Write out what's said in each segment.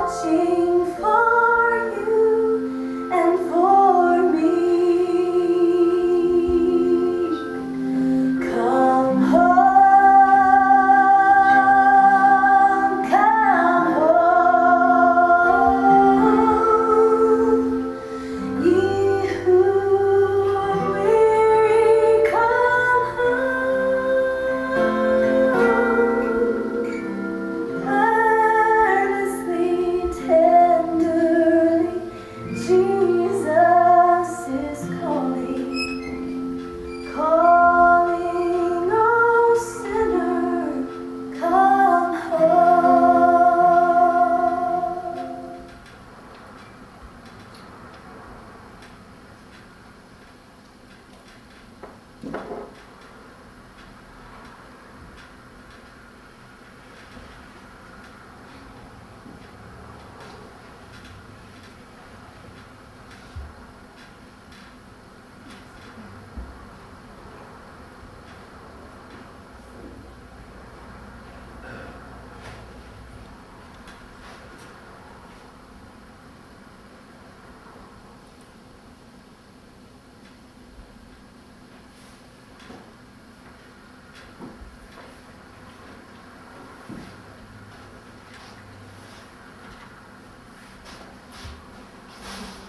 watching for you and for me. Come home, come home. Ye who are weary, come home. Earnestly, tenderly, Jesus is calling, calling, oh sinner, come home.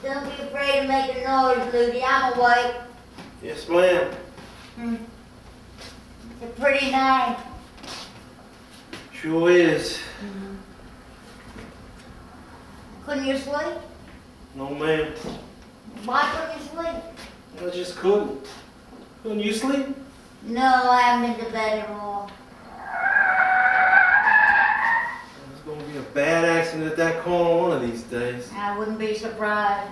Don't be afraid to make a noise, Ludi. I'm awake. Yes, ma'am. It's a pretty night. Sure is. Couldn't you sleep? No, ma'am. Why couldn't you sleep? I just couldn't. Couldn't you sleep? No, I haven't been to bed at all. There's going to be a bad accident at that corner one of these days. I wouldn't be surprised.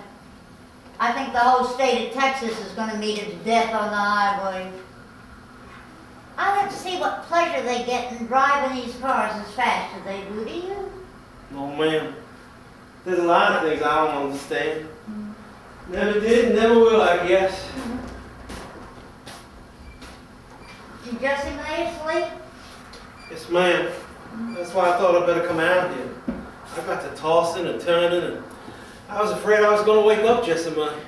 I think the whole state of Texas is going to meet its death on the highway. I like to see what pleasure they get in driving these cars as fast as they do. Do you? No, ma'am. There's a lot of things I don't understand. Never did, never will, I guess. Did you just lay asleep? Yes, ma'am. That's why I thought I'd better come out here. I got to tossing and turning, and I was afraid I was going to wake up just a minute.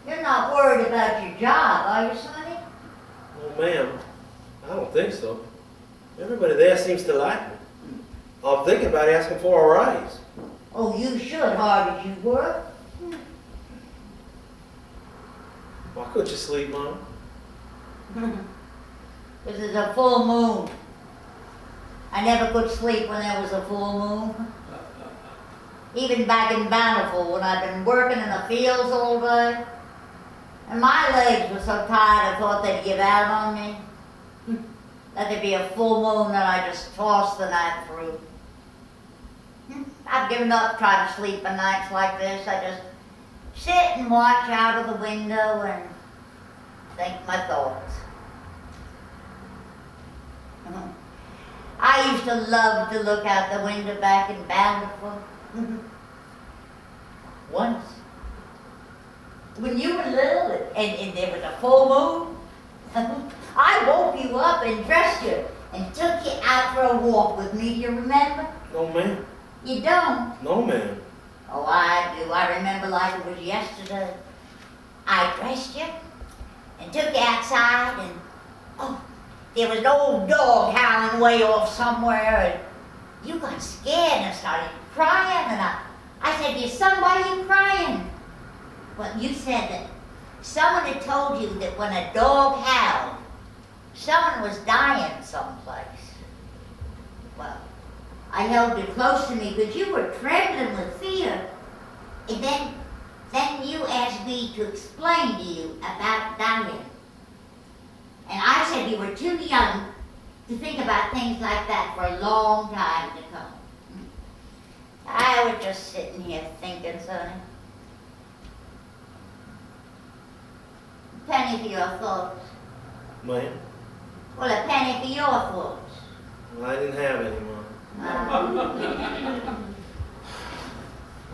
You're not worried about your job, are you, Sonny? Oh, ma'am. I don't think so. Everybody there seems to like me. I'm thinking about asking for a raise. Oh, you should, hard as you work. Why couldn't you sleep, Mom? This is a full moon. I never could sleep when there was a full moon. Even back in Bountiful, when I'd been working in the fields all day, and my legs were so tired I thought they'd give out on me. That there'd be a full moon and I just tossed the night through. I've given up trying to sleep on nights like this. I just sit and watch out of the window and think my thoughts. I used to love to look out the window back in Bountiful. Once, when you were little and there was a full moon, I woke you up and dressed you and took you out for a walk with me. Do you remember? No, ma'am. You don't? No, ma'am. Oh, I do. I remember like it was yesterday. I dressed you and took you outside and, oh, there was an old dog howling way off somewhere and you got scared and started crying and I said to you, son, why are you crying? Well, you said that someone had told you that when a dog howled, someone was dying someplace. Well, I held you close to me because you were trembling with fear. And then you asked me to explain to you about dying. And I said you were too young to think about things like that for a long time to come. I was just sitting here thinking, sonny. Penny for your thoughts. Ma'am? Well, a penny for your thoughts. Well, I didn't have any, Mom.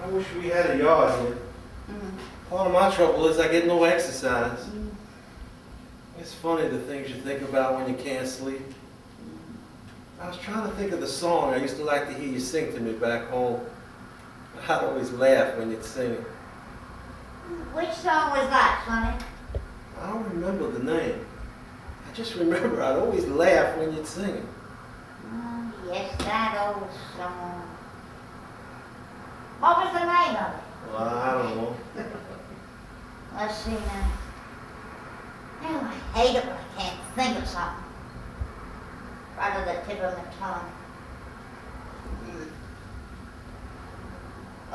I wish we had a yard here. Part of my trouble is I get no exercise. It's funny the things you think about when you can't sleep. I was trying to think of the song I used to like to hear you sing to me back home. I'd always laugh when you'd sing it. Which song was that, Sonny? I don't remember the name. I just remember I'd always laugh when you'd sing it. Oh, yes, that old song. What was the name of it? Well, I don't know. Let's see now. Oh, I hate it when I can't think of something. Right at the tip of my tongue.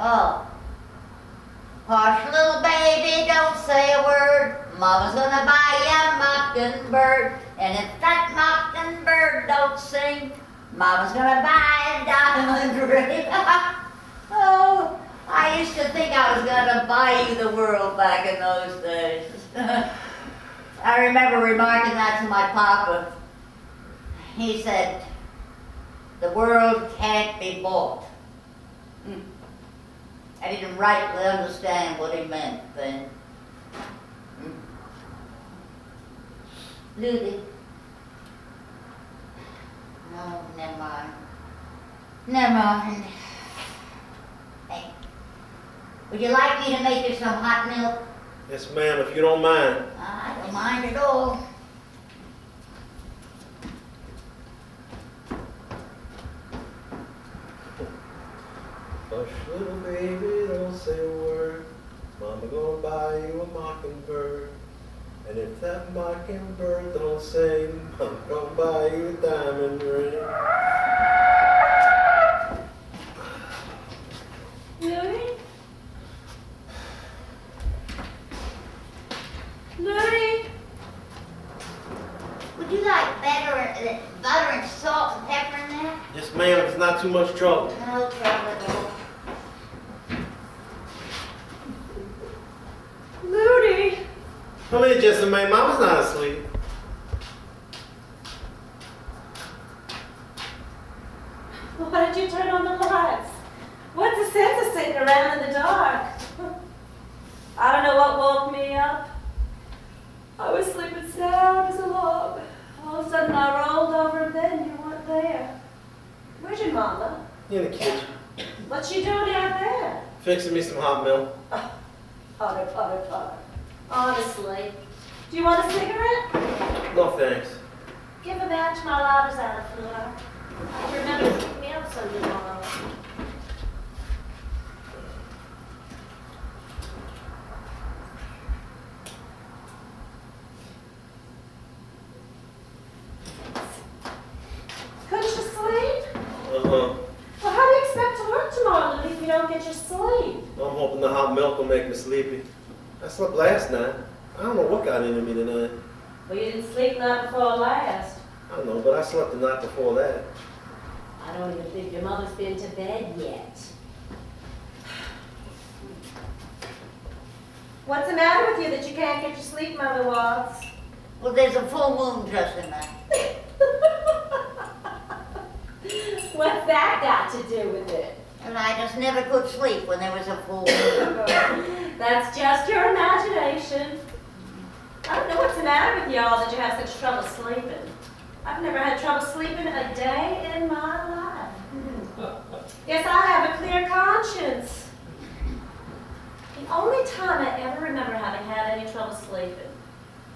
Oh. Hush, little baby, don't say a word. Mama's gonna buy you a mockingbird. And if that mockingbird don't sing, Mama's gonna buy a diamond ring. Oh, I used to think I was gonna buy you the world back in those days. I remember remarking that to my papa. He said, the world can't be bought. I didn't rightly understand what he meant then. Ludy. No, never mind. Never mind. Hey, would you like me to make you some hot milk? Yes, ma'am, if you don't mind. I don't mind at all. Hush, little baby, don't say a word. Mama gonna buy you a mockingbird. And if that mockingbird don't sing, Mama gonna buy you a diamond ring. Louie? Louie? Would you like butter and salt and pepper in there? Yes, ma'am, if it's not too much trouble. No trouble at all. Louie? Come here, Jessamine. Mama's not asleep. Why did you turn on the lights? What's the sense of sitting around in the dark? I don't know what woke me up. I was sleeping sound as a log. All of a sudden I rolled over in bed and you weren't there. Where's your mama? In the kitchen. What's she doing out there? Fixing me some hot milk. Potter. Honestly. Do you want a cigarette? No, thanks. Give a match, my lighter's out of fluid. I remember to pick me up some tomorrow. Couldn't you sleep? Uh-huh. Well, how do you expect to work tomorrow, Louie, if you don't get your sleep? I'm hoping the hot milk will make me sleepy. I slept last night. I don't know what got into me tonight. Well, you didn't sleep the night before last. I don't know, but I slept the night before that. I don't even think your mother's been to bed yet. What's the matter with you that you can't get your sleep, Mother Watts? Well, there's a full moon just in there. What's that got to do with it? And I just never could sleep when there was a full moon. That's just your imagination. I don't know what's the matter with y'all that you have such trouble sleeping. I've never had trouble sleeping a day in my life. Yes, I have a clear conscience. The only time I ever remember having had any trouble sleeping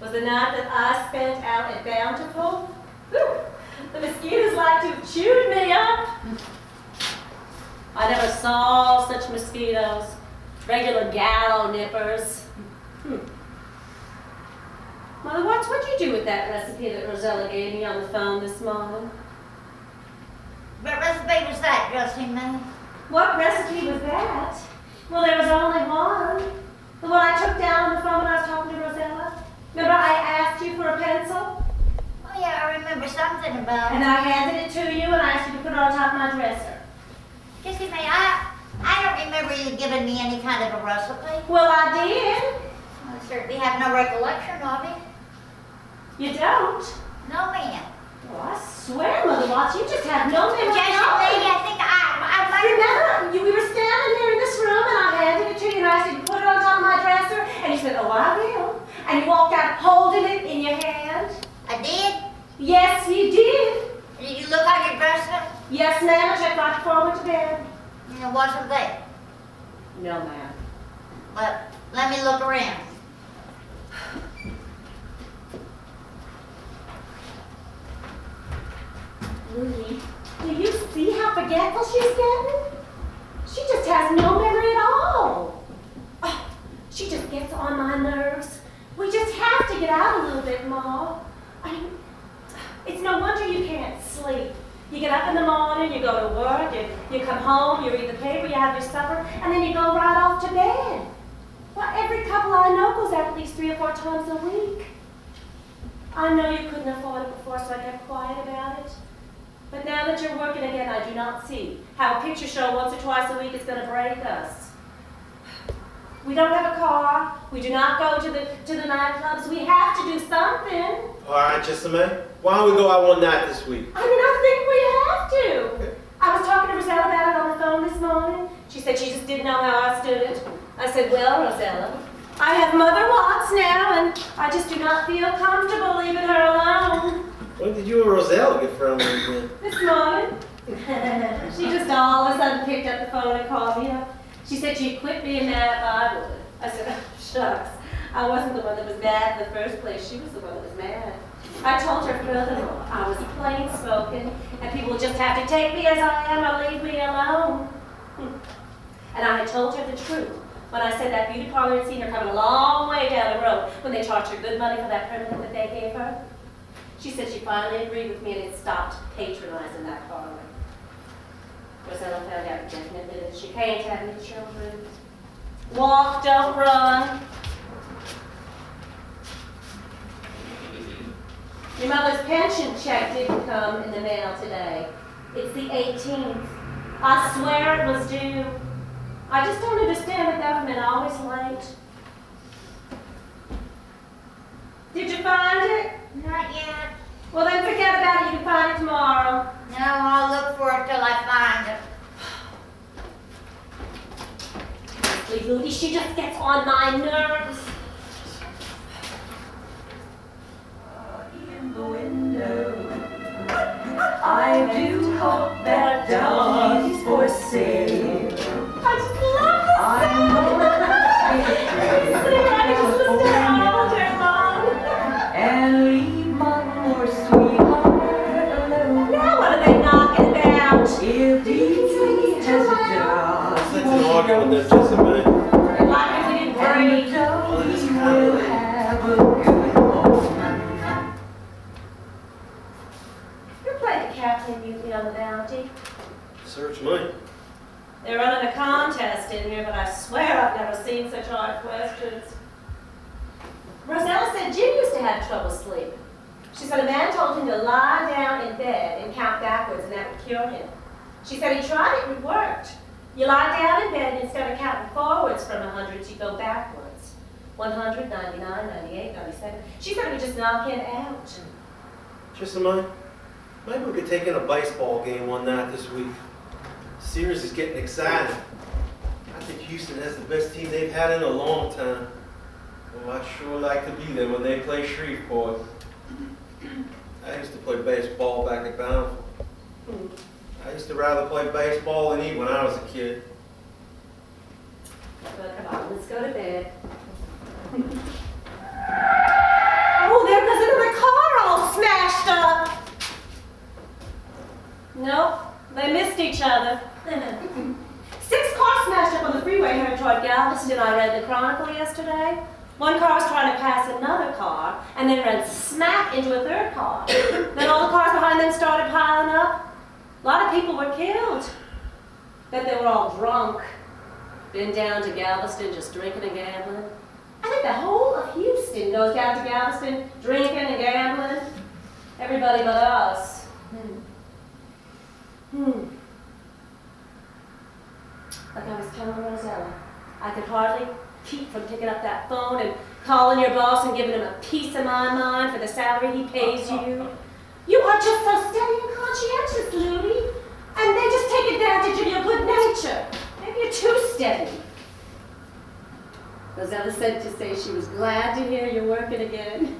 was the night that I spent out at Bountiful. Whew, the mosquitoes like to have chewed me up. I never saw such mosquitoes. Regular gallow nippers. Mother Watts, what'd you do with that recipe that Rosella gave me on the phone this morning? What recipe was that, Justin, man? What recipe was that? Well, there was only one. The one I took down on the phone when I was talking to Rosella. Remember I asked you for a pencil? Oh, yeah, I remember something about And it. I handed it to you and I asked you to put it on top of my dresser. Justin, man, I don't remember you giving me any kind of a recipe. Well, I did. I certainly have no recollection of it. You don't? No, ma'am. Well, I swear, Mother Watts, you just have no memory. Justin, I think I might Remember, we were standing here in this room and I handed it to you and I asked you to put it on top of my dresser and you said, oh, I will. And you walked out holding it in your hand. I did? Yes, you did. Did you look on your Yes, ma'am, I checked right before I went to bed. And it wasn't there. No, ma'am. Well, let me look around. Louie, do you see how forgetful she's getting? She just has no memory at all. Oh, she just gets on my nerves. We just have to get out a little bit more. I mean, it's no wonder you can't sleep. You get up in the morning, you go to work, you come home, you read the paper, you have your supper, and then you go right off to bed. Well, every couple I know goes out at least 3 or 4 times a week. I know you couldn't afford it before, so I kept quiet about it. But now that you're working again, I do not see how a picture show once or twice a week is going to break us. We don't have a car. We do not go to the nightclubs. We have to do something. All right, just a minute. Why don't we go out one night this week? I mean, I think we have to. Okay. I was talking to Rosella about it on the phone this morning. She said she just didn't know how I stood it. I said, well, Rosella, I have Mother Watts now, and I just do not feel comfortable leaving her alone. When did you and Rosella get friendly again? This morning. She just all of a sudden picked up the phone and called me up. She said she'd quit being mad if I would. I said, oh, shucks. I wasn't the one that was mad in the first place. She was the one that was mad. I told her furthermore, I was plain spoken, and people just have to take me as I am or leave me alone. And I had told her the truth when I said that beauty parlor had seen her coming a long way down the road when they charged her good money for that permanent that they gave her. She said she finally agreed with me and had stopped patronizing that parlor. Rosella found out definitely that she can't have any children. Walk, don't run. Your mother's pension check didn't come in the mail today. It's the 18th. I swear it was due. I just don't understand the government always late. Did you find it? Not yet. Well, then forget about it. You can find it tomorrow. No, I'll look for it till I find it. Honestly, Rudy, she just gets on my nerves. In the window, I do hope that dog's for sale. I just love this song. I can just listen to it all day long. And leave my poor sweetheart alone. Now what are they knocking about? If he has a dog, Let's an argument with them, just a minute. They're like if we didn't and breathe. the dog will have a good home. You played the captain mutely on the Bounty. Search me. They're running a contest in here, but I swear I've never seen such hard questions. Rosella said Jim used to have trouble sleeping. She said a man told him to lie down in bed and count backwards, and that would cure him. She said he tried it and it worked. You lie down in bed, and instead of counting forwards from 100, you go backwards. 100, 99, 98, 97. She said it would just knock him out. Just a minute. Maybe we could take in a baseball game one night this week. Series is getting exciting. I think Houston has the best team they've had in a long time. Well, I'd sure like to be there when they play Shreveport. I used to play baseball back at Bountiful. I used to rather play baseball than eat when I was a kid. Well, come on, let's go to bed. Oh, there goes another car all smashed up. Nope, they missed each other. 6 cars smashed up on the freeway headed toward Galveston. I read the Chronicle yesterday. One car was trying to pass another car and then ran smack into a third car. Then all the cars behind them started piling up. A lot of people were killed. Bet they were all drunk. Been down to Galveston just drinking and gambling. I think the whole of Houston goes down to Galveston drinking and gambling. Everybody but us. Like I was telling Rosella, I could hardly keep from picking up that phone and calling your boss and giving him a piece of my mind for the salary he pays you. You are just so steady and conscientious, Louie. And they just take advantage of your good nature. Maybe you're too steady. Rosella said to say she was glad to hear you're working again.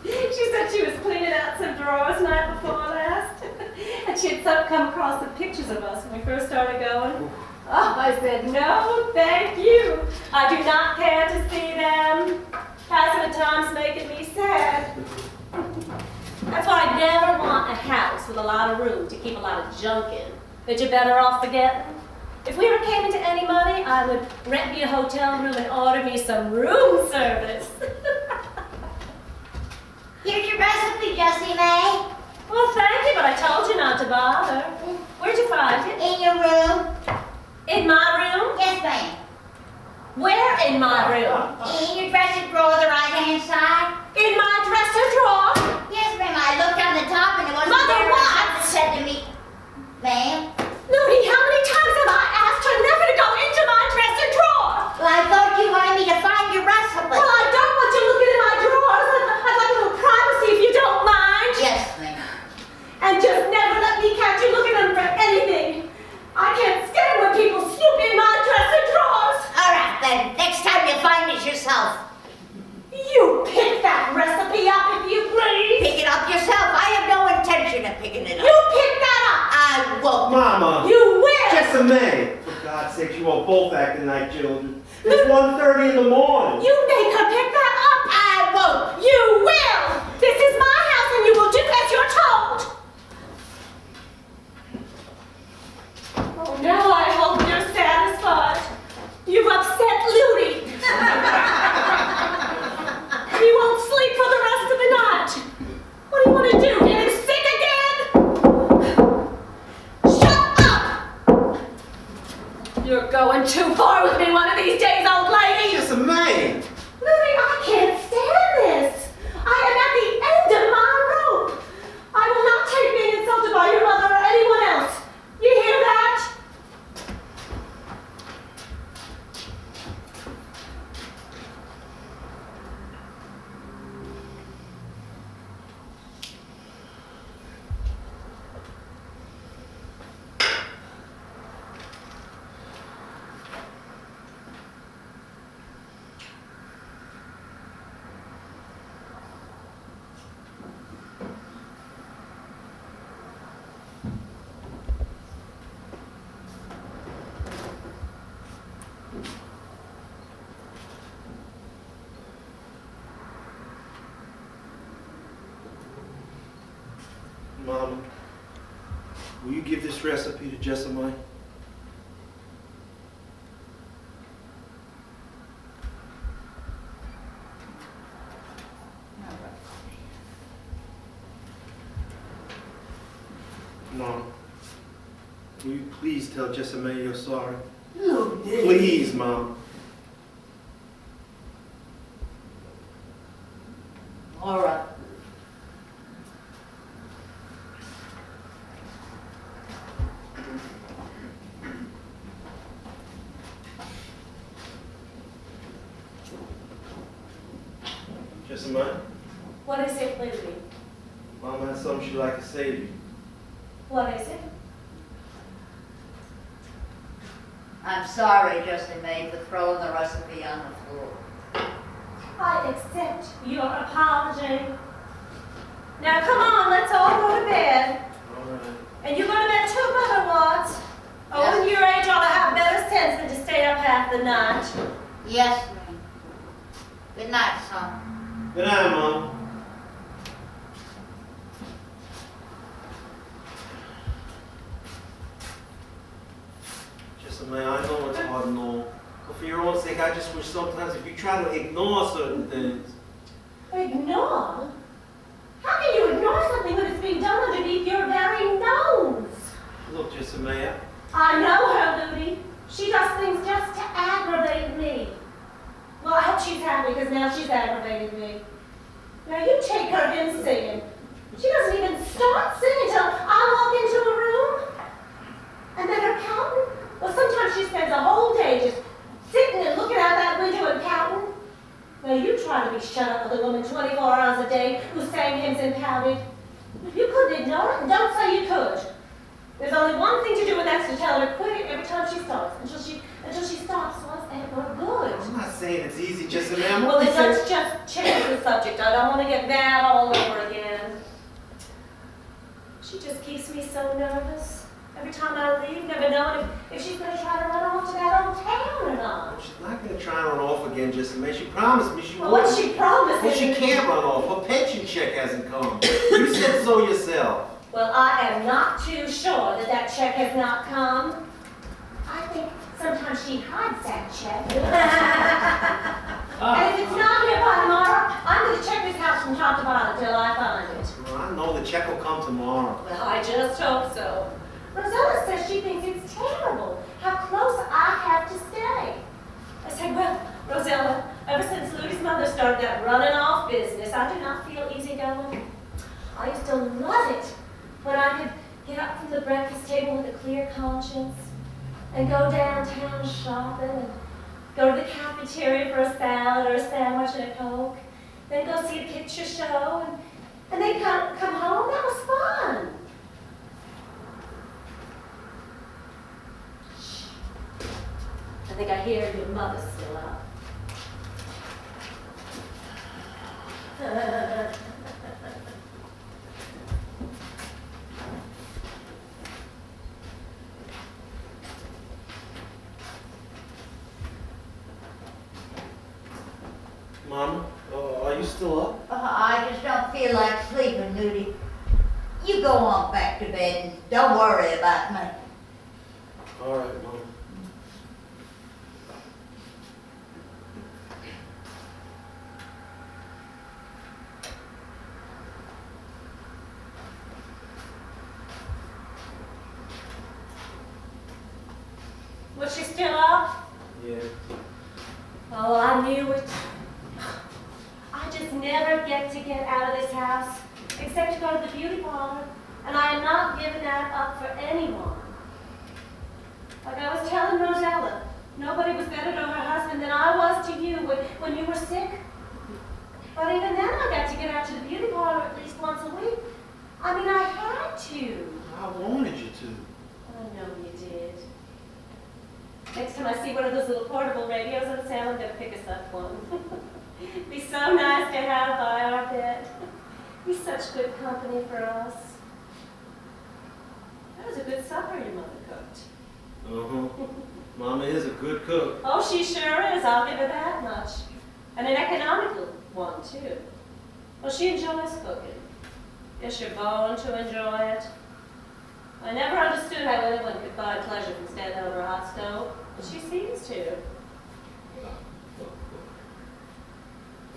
She said she was cleaning out some drawers night before last. And that she had come across the pictures of us when we first started going. Oh, I said, no, thank you. I do not care to see them. Passing the time's making me sad. That's why I never want a house with a lot of room to keep a lot of junk in that you're better off forgetting. If we ever came into any money, I would rent me a hotel room and order me some room service. Here's your recipe, Jessie May. Well, thank you, but I told you not to bother. Where'd you find it? In your room. In my room? Yes, ma'am. Where in my room? In your dressing drawer, the right-hand side. In my dresser drawer? Yes, ma'am. I looked on the top and it wasn't Mother, there. what? Something said to me, ma'am. Looney, how many times have I asked her never to go into my dresser drawer? Well, I thought you wanted me to find your recipe. Well, I don't want you looking in my drawers. I'd like a little privacy if you don't mind. Yes, ma'am. And just never let me catch you looking under anything. I can't stand when people snoop in my dresser drawers. All right, then. Next time you find it yourself. You pick that recipe up if you please. Pick it up yourself. I have no intention of picking it up. You pick that up. I won't. Mama! You will. Jessie May! For God's sake, you won't both acting like children. It's 1:30 in the morning. You make her pick that up. I won't. You will. This is my house and you will do as you're told. Oh, now I hope you're satisfied. You've upset Looney. He won't sleep for the rest of the night. What do you want to do? Get him sick again? Shut up! You're going too far with me one of these days, old lady. Jessie May! Looney, I can't stand this. I am at the end of my rope. I will not take being insulted by your mother or anyone else. You hear that? Mama, will you give this recipe to Jessie May? Mama, will you please tell Jessie May you're sorry? Looney. Please, Mom. All right. Jessie May, What is it, Lindsay? Mama has something she'd like to say to you. What is it? I'm sorry, Jessie May, for throwing the recipe on the floor. I accept your apology. Now come on, let's all go to bed. All right. And you go to bed too, Mother Watts. Oh, in your age, you ought to have better sense than to stay up half the night. Yes, ma'am. Good night, son. Good night, Mom. Jessie May, I know it's hard and all, but for your own sake, I just wish sometimes if you try to ignore certain things. Ignore? How can you ignore something when it's being done underneath your very nose? Look, Jessie May, I know her, Looney. She does things just to aggravate me. Well, I hope she's happy because now she's aggravated me. Now you take her in singing. She doesn't even start singing till I walk into a room. And then her counting. Well, sometimes she spends a whole day just sitting and looking out that window and counting. Now you try to be shut up with a woman 24 hours a day who sang hymns and pouted. If you couldn't ignore it, don't say you could. There's only one thing to do, and that's to tell her quit it every time she starts, until she stops once and for good. I'm not saying it's easy, Jessie May. I'm Well, only then saying... let's just change the subject. I don't want to get mad all over again. She just keeps me so nervous. Every time I leave, never knowing if she's going to try to run off to that old town or not. Well, she's not going to try and run off again, Jessie Mae. She promised me she Well, would. what's she promising? Well, she can't run off. Her pension check hasn't come. You said so yourself. Well, I am not too sure that that check has not come. I think sometimes she hides that check. And if it's not here by tomorrow, I'm going to check this house from top to bottom until I find it. Well, I know the check will come tomorrow. Well, I just hope so. Rosella says she thinks it's terrible how close I have to stay. I said, well, Rosella, ever since Louie's mother started that running off business, I do not feel easygoing. I used to love it when I could get up from the breakfast table with a clear conscience and go downtown shopping and go to the cafeteria for a salad or a sandwich and a Coke, then go see a picture show, and then come home. That was fun. I think I hear your mother's still up. Mama, are you still up? I just don't feel like sleeping, Nudie. You go on back to bed and don't worry about me. All right, Mama. Was she still up? Yeah. Oh, I knew it. I just never get out of this house, except to go to the beauty parlor, and I am not giving that up for anyone. Like I was telling Rosella, nobody was better to her husband than I was to you when you were sick. But even then, I got to get out to the beauty parlor at least once a week. I mean, I had to. I wanted you to. I know you did. Next time I see one of those little portable radios on sale, I'm going to pick us up one. It'd be so nice to have by our bed. Be such good company for us. That was a good supper your mother cooked. Uh-huh. Mama is a good cook. Oh, she sure is. I'll give her that much. And an economical one, too. Well, she enjoys cooking. Guess you're born to enjoy it. I never understood how anyone could find pleasure from standing over a hot stove, but she seems to.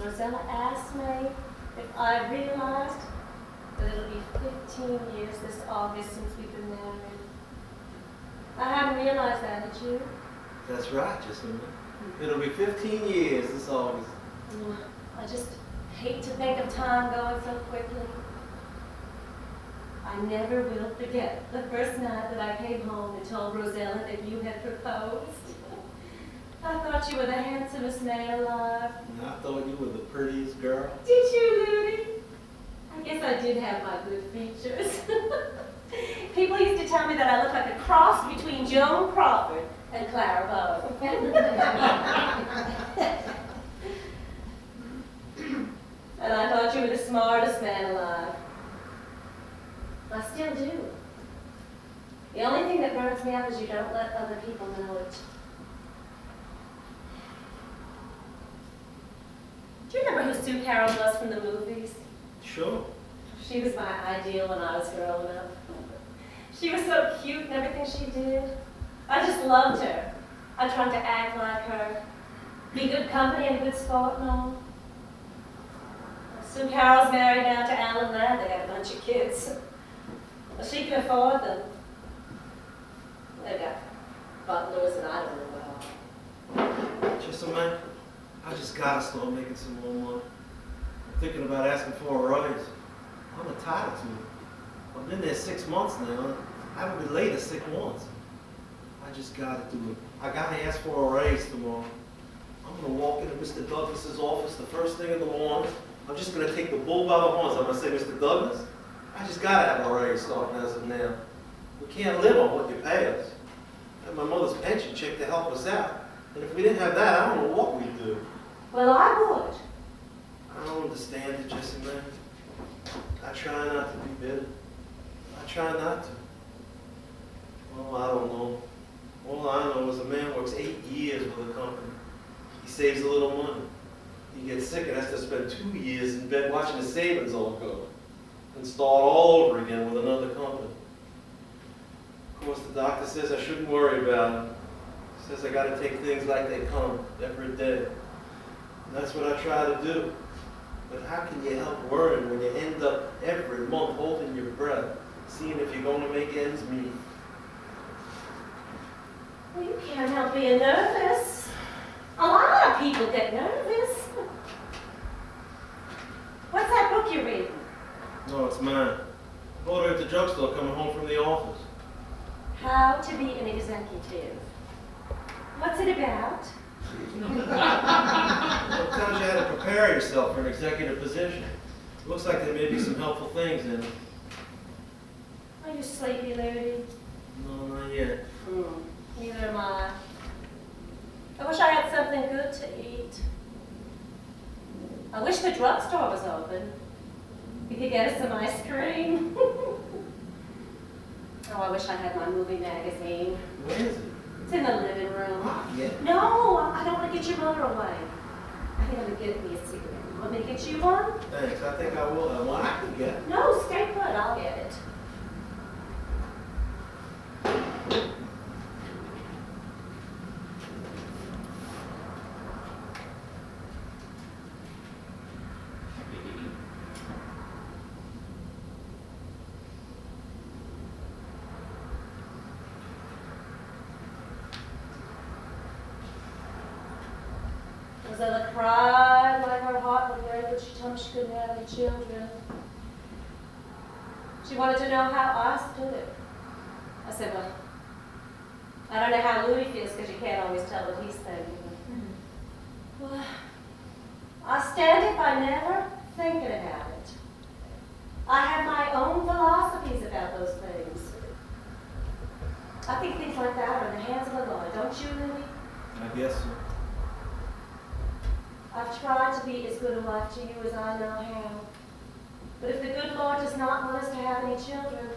Rosella asked me if I realized that it'll be 15 years this August since we've been married. I hadn't realized that, did you? That's right, Jessie Mae. It'll be 15 years this August. I just hate to think of time going so quickly. I never will forget the first night that I came home and told Rosella that you had proposed. I thought you were the handsomest man alive. And I thought you were the prettiest girl. Did you, Ludi? I guess I did have my good features. People used to tell me that I looked like a cross between Joan Crawford and Clara Bow. And I thought you were the smartest man alive. I still do. The only thing that burns me up is you don't let other people know it. Do you remember who Sue Carroll was from the movies? Sure. She was my ideal when I was growing up. She was so cute and everything she did. I just loved her. I tried to act like her, be good company and a good sport and all. Sue Carroll's married now to Alan Ladd. They got a bunch of kids. Well, she can afford them. They've got butlers and I don't know what. Jessie Mae, I just gotta start making some more money. I'm thinking about asking for a raise. I'm entitled to it. I've been there 6 months now. I haven't been late as sick once. I just gotta do it. I gotta ask for a raise tomorrow. I'm gonna walk into Mr. Douglas's office the first thing in the morning. I'm just gonna take the bull by the horns. I'm gonna say, Mr. Douglas, I just gotta have a raise starting as of now. We can't live on what you pay us. I have my mother's pension check to help us out. And if we didn't have that, I don't know what we'd do. Well, I would. I don't understand it, Jessie Mae. I try not to be bitter. I try not to. saves a little money. He gets sick and has to spend 2 years in bed watching his savings all go and start all over again with another company. Of course, the doctor says I shouldn't worry about it. He says I got to take things like they come every day. And that's what I try to do. But how can you help worrying when you end up every month holding your breath, seeing if you're going to make ends meet? Well, you can't help being nervous. A lot of people get nervous. What's that book you're reading? No, it's mine. I bought it at the drugstore coming home from the office. How to be an executive. What's it about? Well, it tells you how to prepare yourself for an executive position. It looks like there may be some helpful things in it. Are you sleepy, Larry? No, not yet. Neither am I. I wish I had something good to eat. I wish the drugstore was open. We could get us some ice cream. Oh, I wish I had my movie magazine. Where is it? It's in the living room. Yeah. No, I don't want to get your mother away. I think I'm going to get me a cigarette. Want me to get you one? Thanks. I think I will have one. I can get it. No, stay put. I'll get it. Rosella cried like her heart would break when she told me she couldn't have any children. She wanted to know how I stood it. I said, well, I don't know how Louis feels because you can't always tell what he's thinking. Well, I stand it by never thinking about it. I have my own philosophies about those things. I think things like that are in the hands of the Lord, don't you, Louis? I guess so. I've tried to be as good a wife to you as I know how. But if the good Lord does not want us to have any children,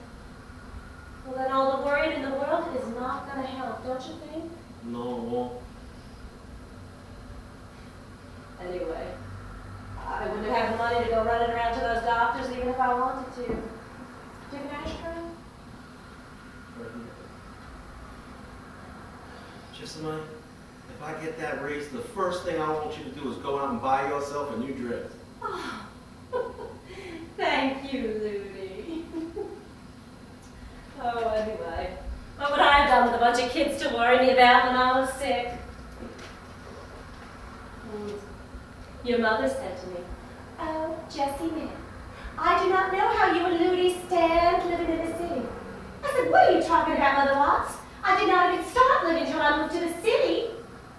well, then all the worrying in the world is not going to help, don't you think? No, it won't. Anyway, I wouldn't have the money to go running around to those doctors even if I wanted to. Do you have an ice cream? Right here. Jessamine, if I get that raise, the first thing I want you to do is go out and buy yourself a new dress. Oh, thank you, Louie. Oh, anyway, what would I have done with a bunch of kids to worry me about when I was sick? Your mother said to me, oh, Jessie, ma'am, I do not know how you and Louie stand living in the city. I said, what are you talking about, Mother Watts? I did not even start living till I moved to the city.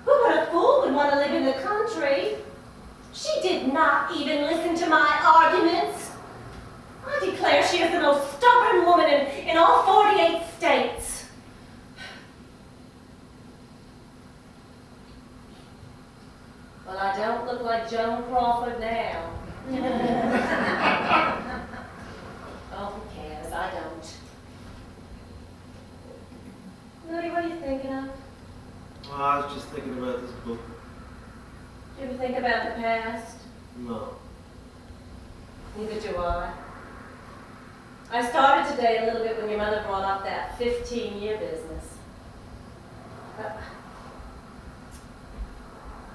Who but a fool would want to live in the country? She did not even listen to my arguments. I declare she is the most stubborn woman in all 48 states. Well, I don't look like Joan Crawford now. Oh, who cares? I don't. Louie, what are you thinking of? Oh, I was just thinking about this book. Do you ever think about the past? No. Neither do I. I started today a little bit when your mother brought up that 15-year business.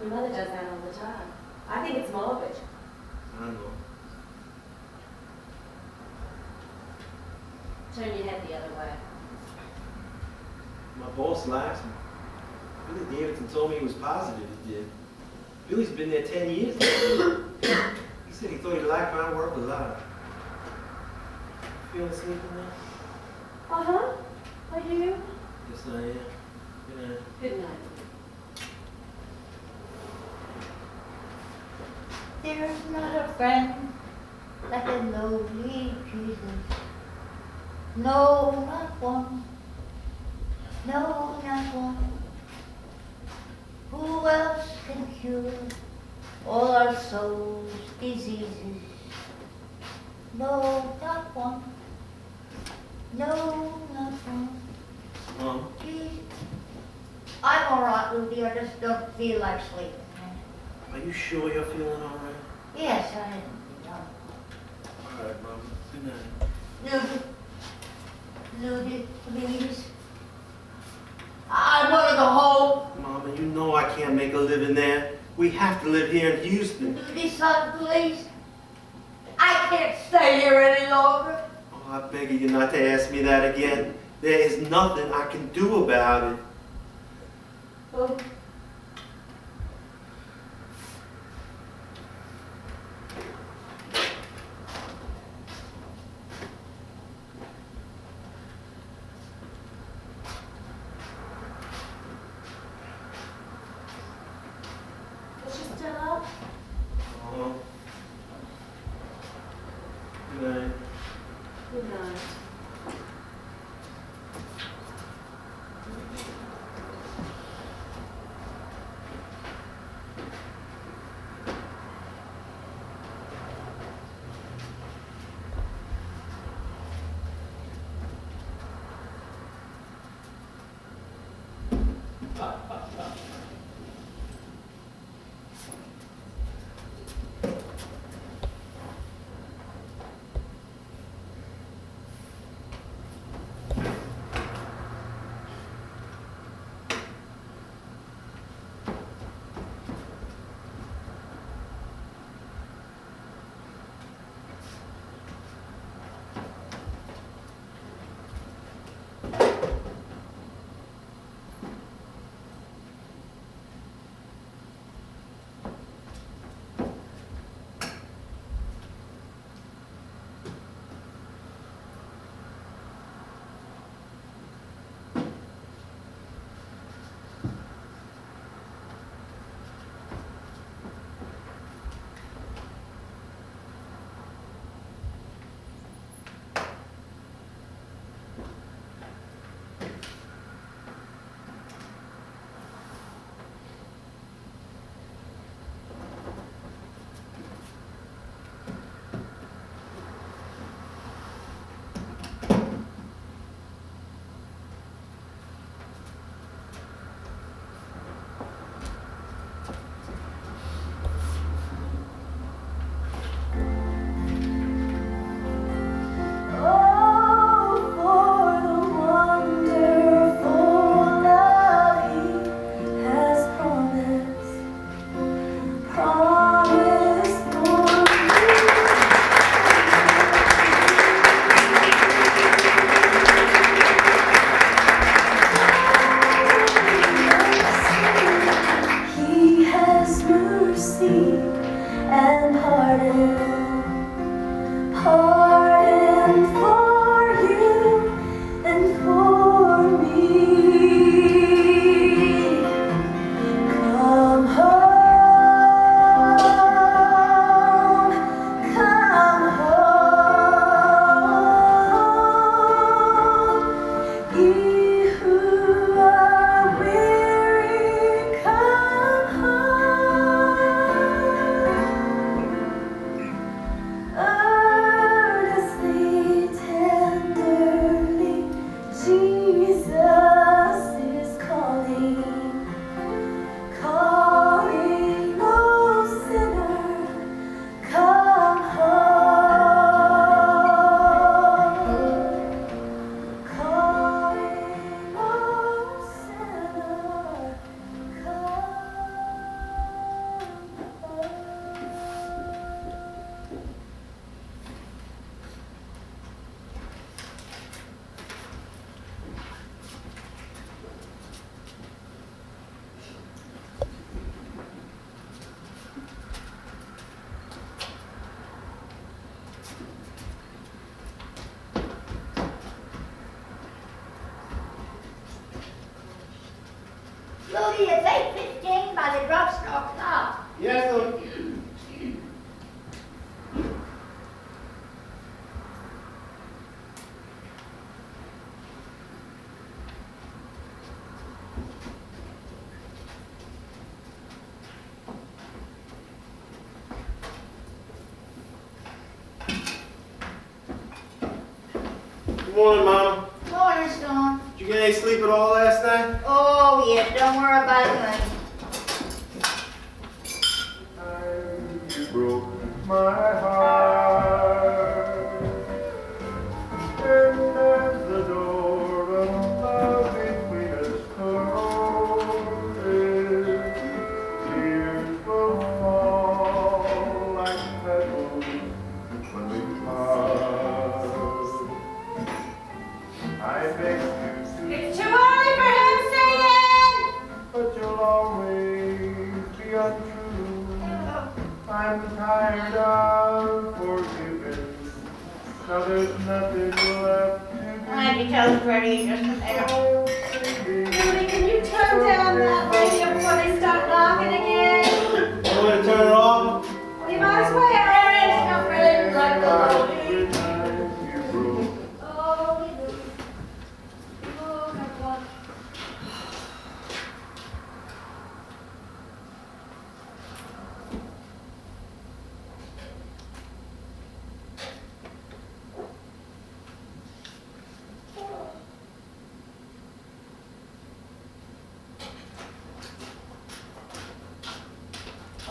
Your mother does that all the time. I think it's morbid. I know. Turn your head the other way. My boss likes me. Billy Davidson told me he was positive he did. Billy's been there 10 years now. He said he thought he liked my work a lot. You feeling sleepy now? Uh-huh. Are you? Yes, I am. Good night. Good night. There's not a friend like a lowly Jesus. No, not one. No, not one. Who else can cure all our souls' diseases? No, not one. No, not one. Mom, Gee, I'm all right, Rudy. I just don't feel like sleeping. Are you sure you're feeling all right? Yes, I am. All right, Mama. Good night. Ludy, please. I want to go home. Mama, you know I can't make a living there. We have to live here in Houston. Ludy, son, please. I can't stay here any longer. Oh, I beg you not to ask me that again. There is nothing I can do about it. Oh. Is she still up? Oh. Good night. Good night. Ludy, it's 8:15 by the drugstore clock. Yes, look. Good morning, Mama. Morning, Storm. Did you get any sleep at all last night? Oh, yes, don't worry about it. my heart. And as the door of love between us closes, tears will fall like pebbles when we part. I beg you to, It's too early for him singing! but you'll always be untrue. I'm tired of forgiving. Now there's nothing left to do. I'd be told pretty just a minute. Oh, baby. Rudy, can you turn down that radio before they start knocking again? You want to turn it off? Well, you might as well. It's not really like the little Every time you broke. Oh, my God.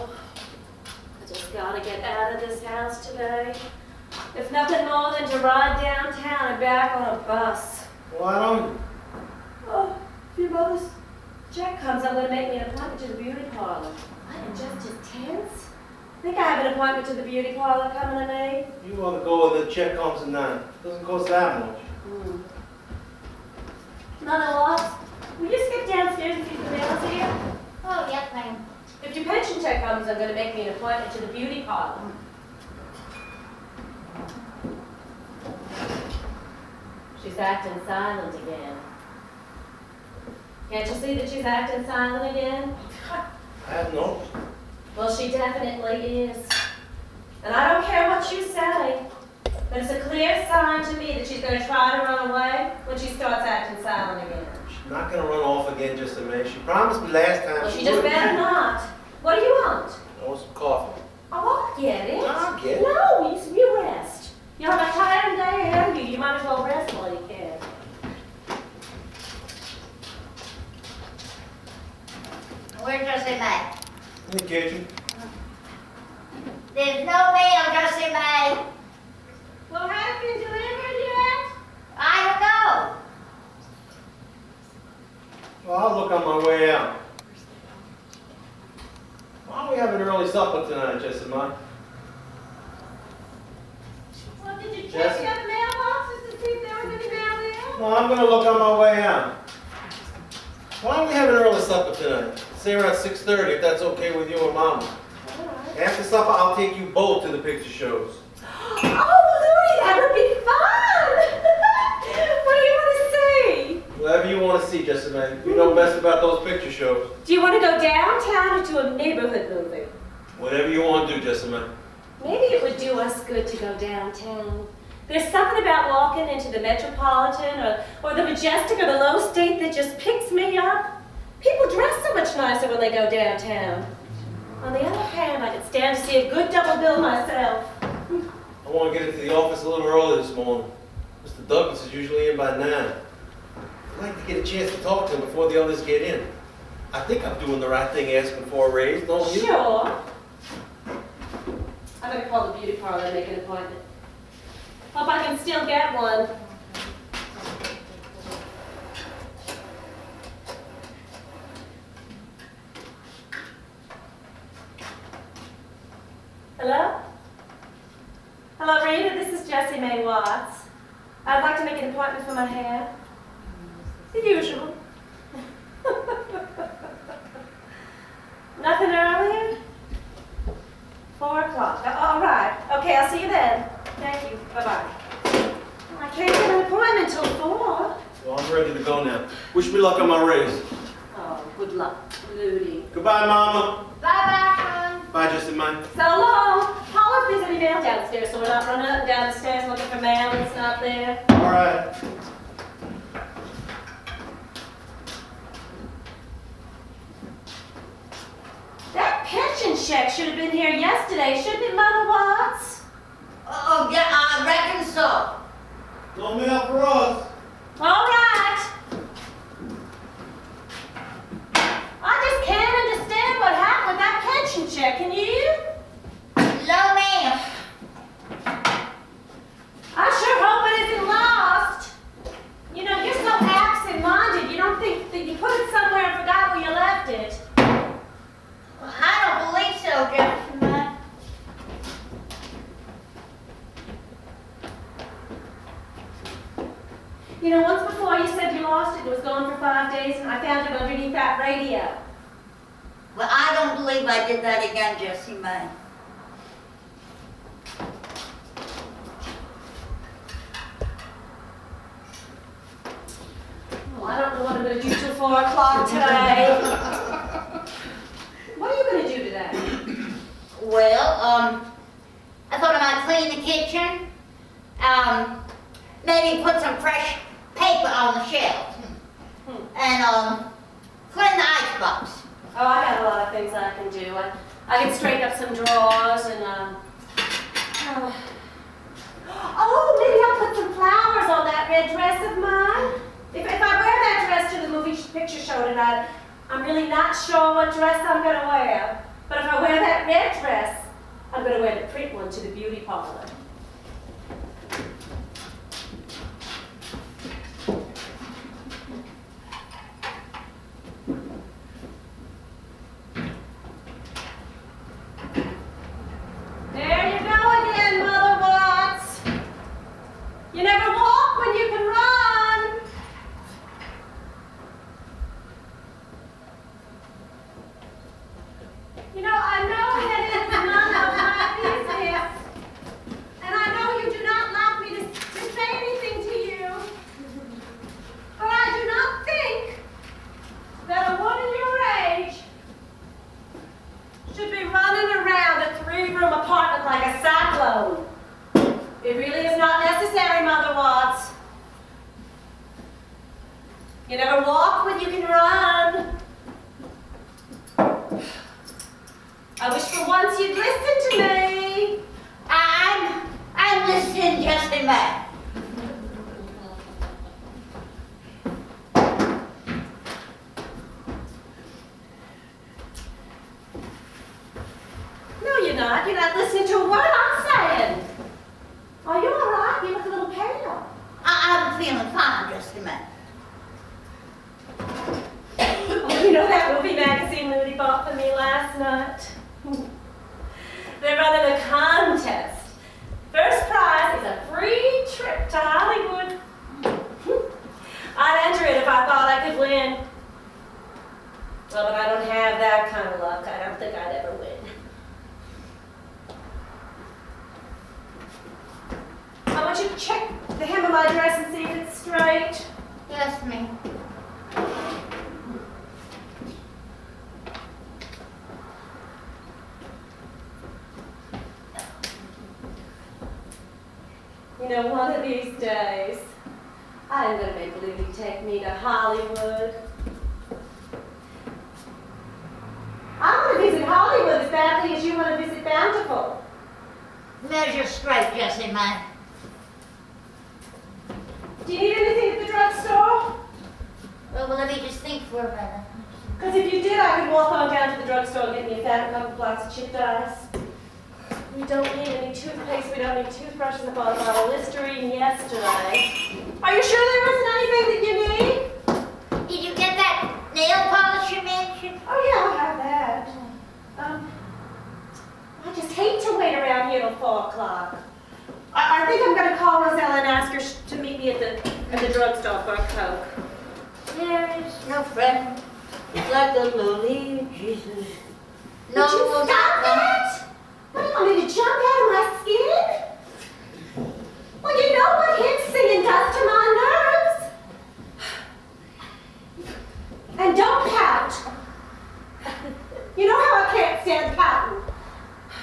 I just gotta get out of this house today. If nothing more than to ride downtown and back on a bus. Why don't you? Oh, if your mother's check comes, I'm gonna make me an appointment to the beauty parlor. I am just as tense. Think I have an appointment to the beauty parlor coming to me? You want to go when the check comes at 9. Doesn't cost that much. Nonetheless, will you skip downstairs and see if the mail's here? Oh, yes, ma'am. If your pension check comes, I'm gonna make me an appointment to the beauty parlor. She's acting silent again. Can't you see that she's acting silent again? I have noticed. Well, she definitely is. And I don't care what you say, but it's a clear sign to me that she's going to try to run away when she starts acting silent again. She's not going to run off again just a minute. She promised me last time Well, she she just would. better not. What do you want? I want some coffee. Oh, I'll get it. I'll get it. No, you rest. You have a tired day ahead of you. You might as well rest while you can. Where's Josie May? In the kitchen. There's no mail, Josie May. Well, have you delivered yet? I Well, I'll look on my way out. Why don't we have an early supper tonight, Jessamine? Well, did you Yes. check the mailboxes to see if there was any mail there? No, I'm going to look on my way out. Why don't we have an early supper tonight? Say around 6:30, if that's okay with you and Mama. All right. After supper, I'll take you both to the picture shows. Oh, Louie, that would be fun! What do you want to see? Whatever you want to see, Jessamine. You know best about those picture shows. Do you want to go downtown or to a neighborhood movie? Whatever you want to do, Jessamine. Maybe it would do us good to go downtown. There's something about walking into the Metropolitan or the Majestic or the Low State that just picks me up. People dress so much nicer when they go downtown. On the other hand, I could stand to see a good double bill myself. I want to get into the office a little early this morning. Mr. Douglas is usually in by 9. I'd like to get a chance to talk to him before the others get in. I think I'm doing the right thing asking for a raise, don't you? Sure. I'm going to call the beauty parlor and make an appointment. Hope I can still get one. Hello? Hello, Rita. This is Jessie Mae Watts. I'd like to make an appointment for my hair. The usual. Nothing earlier? 4 o'clock. All right. Okay, I'll see you then. Thank you. Bye-bye. I can't get an appointment till 4. Well, I'm ready to go now. Wish me luck on my raise. Oh, good luck, Ludi. Goodbye, Mama. Bye-bye, hon. Bye, Jessamine. So long. Holler if there's any mail downstairs so we're not running up and down the stairs looking for mail that's not there. All right. That pension check should have been here yesterday, shouldn't it, Mother Watts? Oh, yeah, I reckon so. No mail for us. All right. I just can't understand what happened with that pension check, can you? No, ma'am. reason. I found him underneath that radio. Well, I don't believe I did that again, Jessie May. Well, I don't know what I'm going to do till 4 o'clock today. What are you going to do today? Well, I thought I might clean the kitchen. Maybe put some fresh paper on the shelf. And, clean the icebox. Oh, I got a lot of things I can do. I can straighten up some drawers and, oh, maybe I'll put some flowers on that red dress of mine. If I wear that dress to the movie picture show tonight, I'm really not sure what dress I'm going to wear. But if I wear that red dress, I'm going to wear the print one to the beauty parlor. There you go again, Mother Watts. You never walk when you can run. You know, I know that it's none of my business. And I know you do not like me to say anything to you. But I do not think that a woman your age should be running around a 3-room apartment like a cyclone. It really is not necessary, Mother Watts. You never walk when you can run. I wish for once you'd listen to me. I'm listening, Jessie May. No, you're not. You're not listening to a word I'm saying. Are you all right? You look a little pale. I'm feeling fine, Jessie May. Oh, you know that movie magazine Lily bought for me last night? They're running a contest. First prize is a free trip to Hollywood. I'd enter it if I thought I could win. Well, but I don't have that kind of luck. I don't think I'd ever win. I want you to check the hem of my dress and see if it's straight. Yes, ma'am. You know, one of these days, I'm going to make Lily take me to Hollywood. I want to visit Hollywood as badly as you want to visit Bountiful. Measure straight, Jessie May. Do you need anything at the drugstore? Well, let me just think for a minute. Because if you did, I could walk on down to the drugstore and get me a fat couple blocks of chipped ice. We don't need any toothpaste. We don't need toothbrushes. I bought a bottle of Listerine yesterday. Are you sure there isn't anything that you need? Did you get that nail polish you mentioned? Oh, yeah, I'll have that. I just hate to wait around here till 4 o'clock. I think I'm going to call Rosella and ask her to meet me at the drugstore for a Coke. There is no friend like the lowly Jesus. No, Would you stop that? What, do you want me to jump out of my skin? Well, you know what him singing does to my nerves. And don't pout. You know how I can't stand pouting.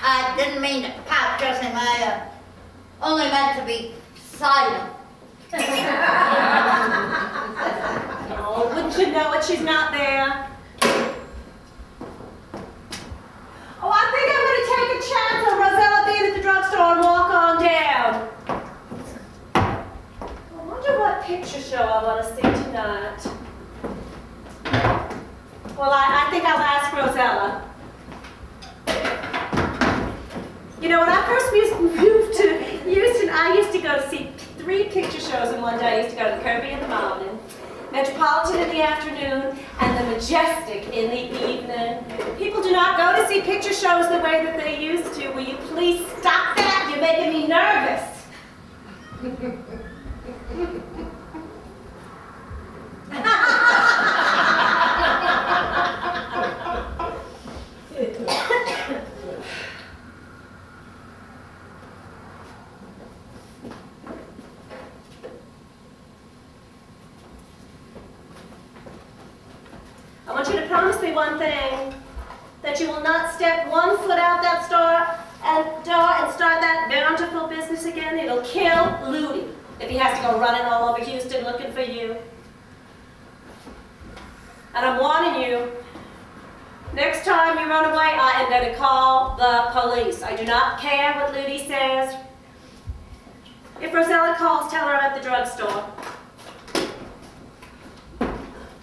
I didn't mean to pout, Jessie May. Only meant to be silent. Oh, wouldn't you know it? She's not there. Oh, I think I'm going to take a chance on Rosella being at the drugstore and walk on down. I wonder what picture show I want to see tonight. Well, I think I'll ask Rosella. You know, when I first moved to Houston, I used to go to see 3 picture shows in one day. I used to go to the Kirby in the morning, Metropolitan in the afternoon, and the Majestic in the evening. People do not go to see picture shows the way that they used to. Will you please stop that? You're making me nervous. promise me one thing, that you will not step one foot out that door and start that bountiful business again. It'll kill Ludi if he has to go running all over Houston looking for you. And I'm warning you, next time you run away, I am going to call the police. I do not care what Ludi says. If Rosella calls, tell her I'm at the drugstore.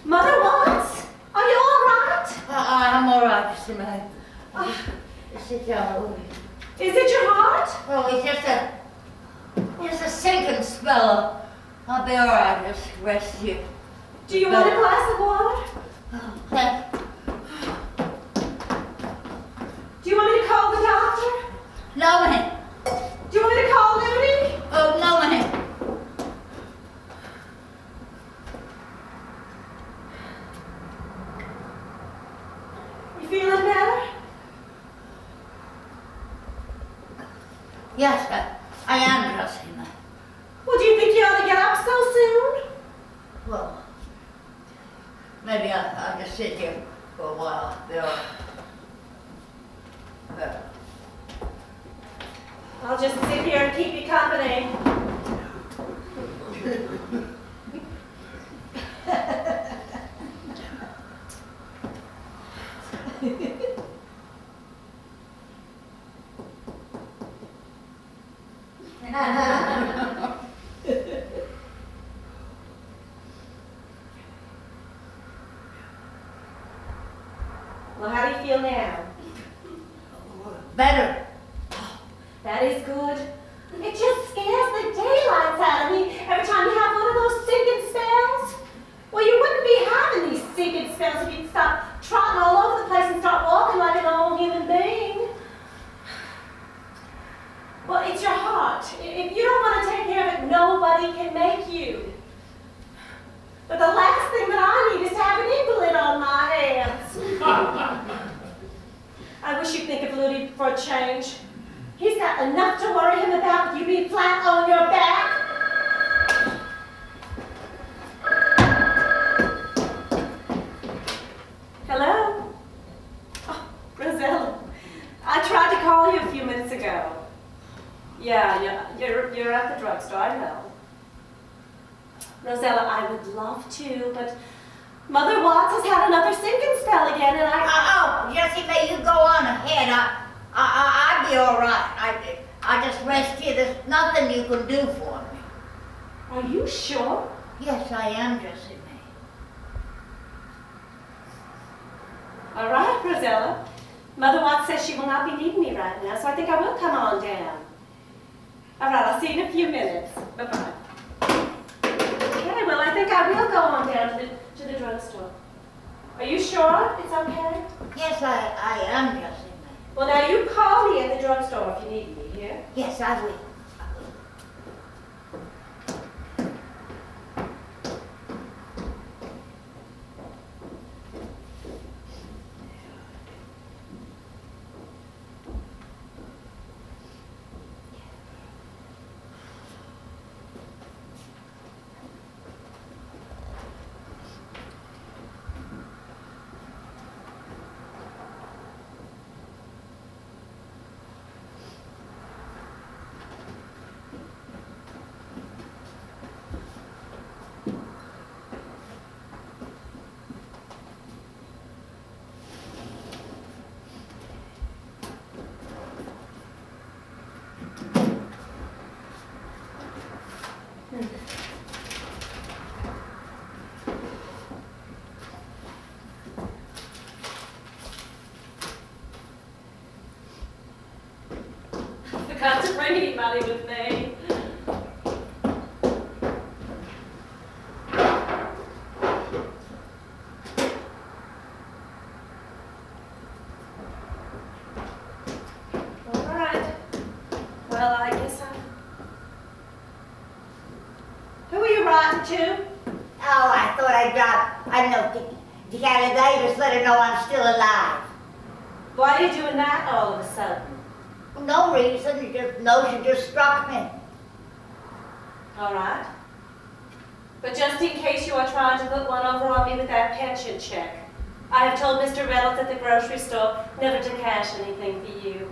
Mother Watts, are you all right? I'm all right, Mr. May. Sit down, Louie. Is it your heart? Oh, it's just a sinking spell. I'll be all right. Just rest here. Do you want a glass of water? Oh, thank you. Do you want me to call the doctor? No, ma'am. Do you want me to call Ludi? Oh, no, ma'am. You feeling better? Yes, I am dressing, ma'am. Well, do you think you ought to get up so soon? Well, maybe I'll just sit here for a while. I'll just sit here and keep you company. Well, how do you feel now? Better. That is good. It just scares the daylights out of me every time you have one of those sinking spells. Well, you wouldn't be having these sinking spells if you'd stop trotting all over the place and start walking like a normal human being. Well, it's your heart. If you don't want to take care of it, nobody can make you. But the last thing that I need is to have an invalid on my hands. I wish you'd think of Ludi for a change. He's got enough to worry him about with you being flat on your back. Hello? Oh, Rosella. I tried to call you a few minutes ago. Yeah, you're at the drugstore, I know. Rosella, I would love to, but Mother Watts has had another sinking spell again, and Jessie, may you go on ahead. I'll be all right. I just rest here. There's nothing you can do for me. Are you sure? Yes, I am, Jessie May. All right, Rosella. Mother Watts says she will not be needing me right now, so I think I will come on down. All right, I'll see you in a few minutes. Bye-bye. Okay, well, I think I will go on down to the drugstore. Are you sure it's okay? Yes, I am, Jessie May. Well, now you call me at the drugstore if you need me, here? Yes, I will. Forgot to bring anybody with me. All right. Well, I guess Who are you writing to? Oh, I thought I'd drop, I don't know, to Carrie Davis, let her know I'm still alive. Why are you doing that all of a sudden? No reason, notion just struck me. All right. But just in case you are trying to put one over on me with that pension check. I have told Mr. Reynolds at the grocery store never to cash anything for you.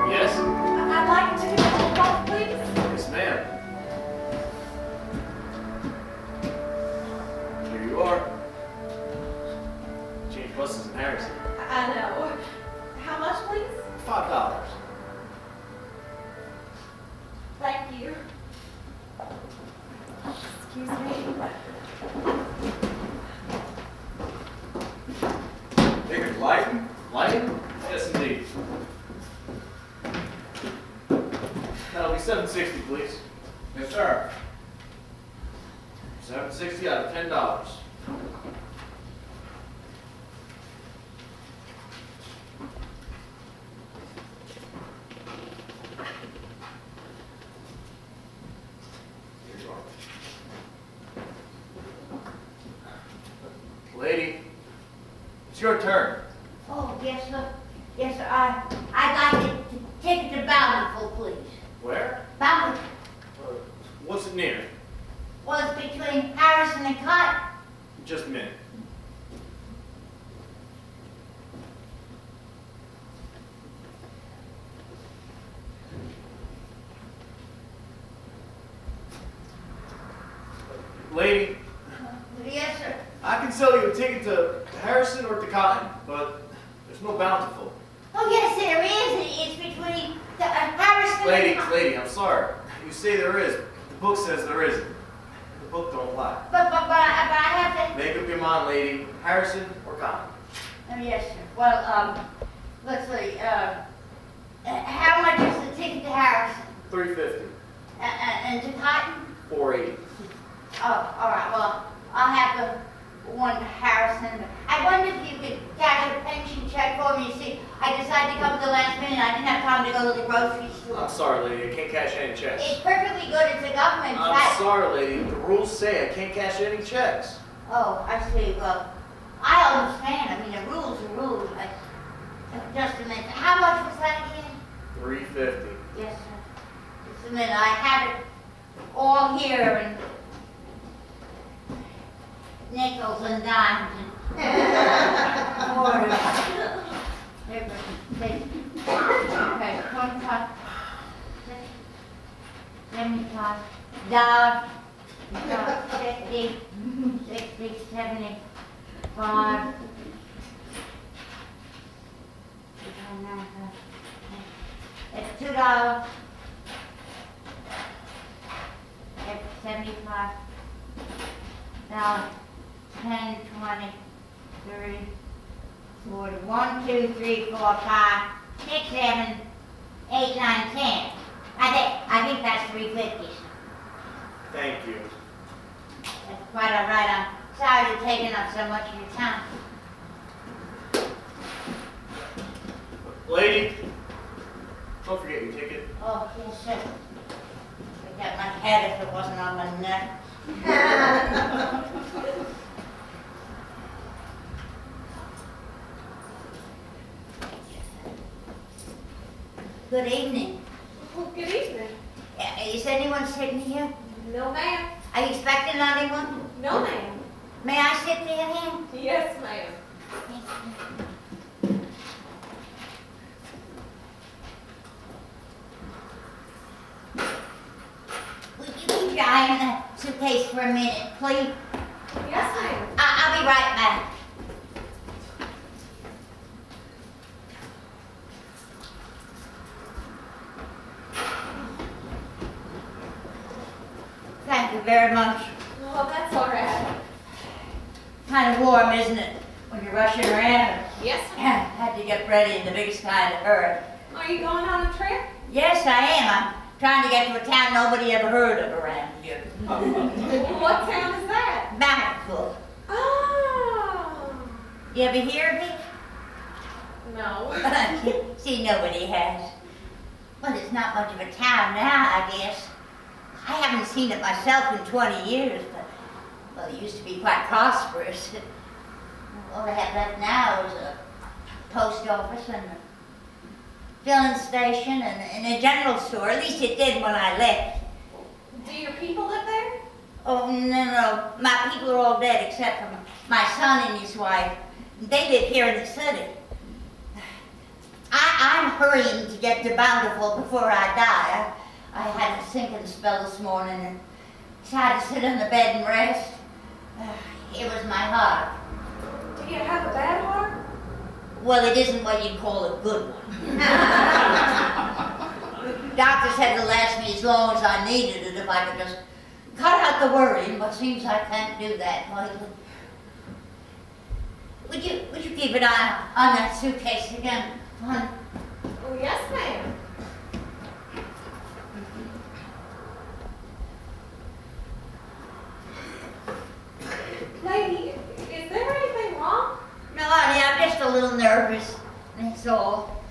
Yes? I'd like to get a box, please. Yes, ma'am. Here you are. Change buses in Harrison. I know. How much, please? $5. Thank you. Excuse me. Ticket lighting? Lighting? Yes, indeed. That'll be $7.60, please. Yes, sir. $7.60 out of $10. Here you are. Lady, it's your turn. Oh, yes, sir. Yes, sir. I'd like to take it to Bountiful, please. Where? Bountiful. What's it near? Well, it's between Harrison and Cotton. Just a minute. Lady, Yes, sir. I can sell you a ticket to Harrison or to Cotton, but there's no Bountiful. Oh, yes, there is. It's between Harrison Lady, and lady, I'm sorry. You say there is. The book says there isn't. The book don't lie. But I have to. Make up your mind, lady. Harrison or Cotton. Oh, yes, sir. Well, let's see. How much is the ticket to Harrison? $3.50. And to Cotton? $4.80. Oh, all right. Well, I'll have the one to Harrison. I wonder if you could cash a pension check for me. You see, I decided to come at the last minute. I didn't have time to go to the grocery store. I'm sorry, lady. I can't cash any checks. It's perfectly good. It's a government I'm tax. sorry, lady. The rules say I can't cash any checks. Oh, I see. Well, I understand. I mean, the rules are rules. Just a minute. How much was that again? $3.50. Yes, sir. Just a minute. I have it all here and nickels and dimes and quarters. Okay, 25, 75, $1, 50, 60, 75. It's $2. It's 75. Now, 10, 20, 30, 40, 1, 2, 3, 4, 5, 6, 7, 8, 9, 10. I think that's $3.50. Thank you. That's quite all right. I'm sorry to taking up so much of your time. Lady, don't forget your ticket. Oh, yes, sir. I got my head if it wasn't on my neck. Good evening. Well, good evening. Is anyone sitting here? No, ma'am. Are you expecting anyone? No, ma'am. May I sit there then? Yes, ma'am. Would you keep your eye on that suitcase for a minute, please? Yes, ma'am. I'll be right back. Thank you very much. Oh, that's all right. Kind of warm, isn't it, when you're rushing around? Yes, ma'am. Had to get ready in the biggest kind of hurry. Are you going on a trip? Yes, I am. I'm trying to get to a town nobody ever heard of around here. What town is that? Bountiful. Oh. You ever hear of it? No. See, nobody has. Well, it's not much of a town now, I guess. I haven't seen it myself in 20 years, but, well, it used to be quite prosperous. All they have left now is a post office and a filling station and a general store. At least it did when I left. Do your people live there? Oh, no. My people are all dead except for my son and his wife. They live here in the city. I'm hurrying to get to Bountiful before I die. I had a sinking spell this morning and tried to sit on the bed and rest. It was my heart. Do you have a bad heart? Well, it isn't what you'd call a good one. Doctor said it'll last me as long as I needed it if I could just cut out the worrying, but seems I can't do that, Michael. Would you keep an eye on that suitcase again, hon? Oh, yes, ma'am. Lady, is there anything wrong? No, honey, I'm just a little nervous. That's all.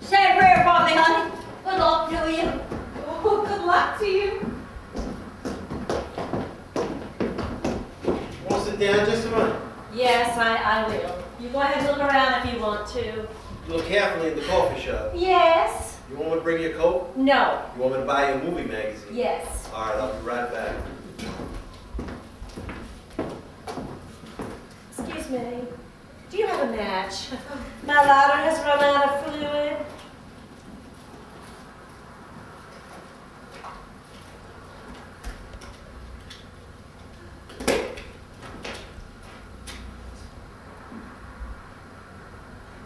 Say a prayer for me, honey. Good luck to you. Oh, good luck to you. Want to sit down just a minute? Yes, I will. You go ahead and look around if you want to. Look carefully in the coffee shop. Yes. You want me to bring you a coat? No. You want me to buy you a movie magazine? Yes. All right, I'll be right back. Excuse me. Do you have a match? My lighter has run out of fluid.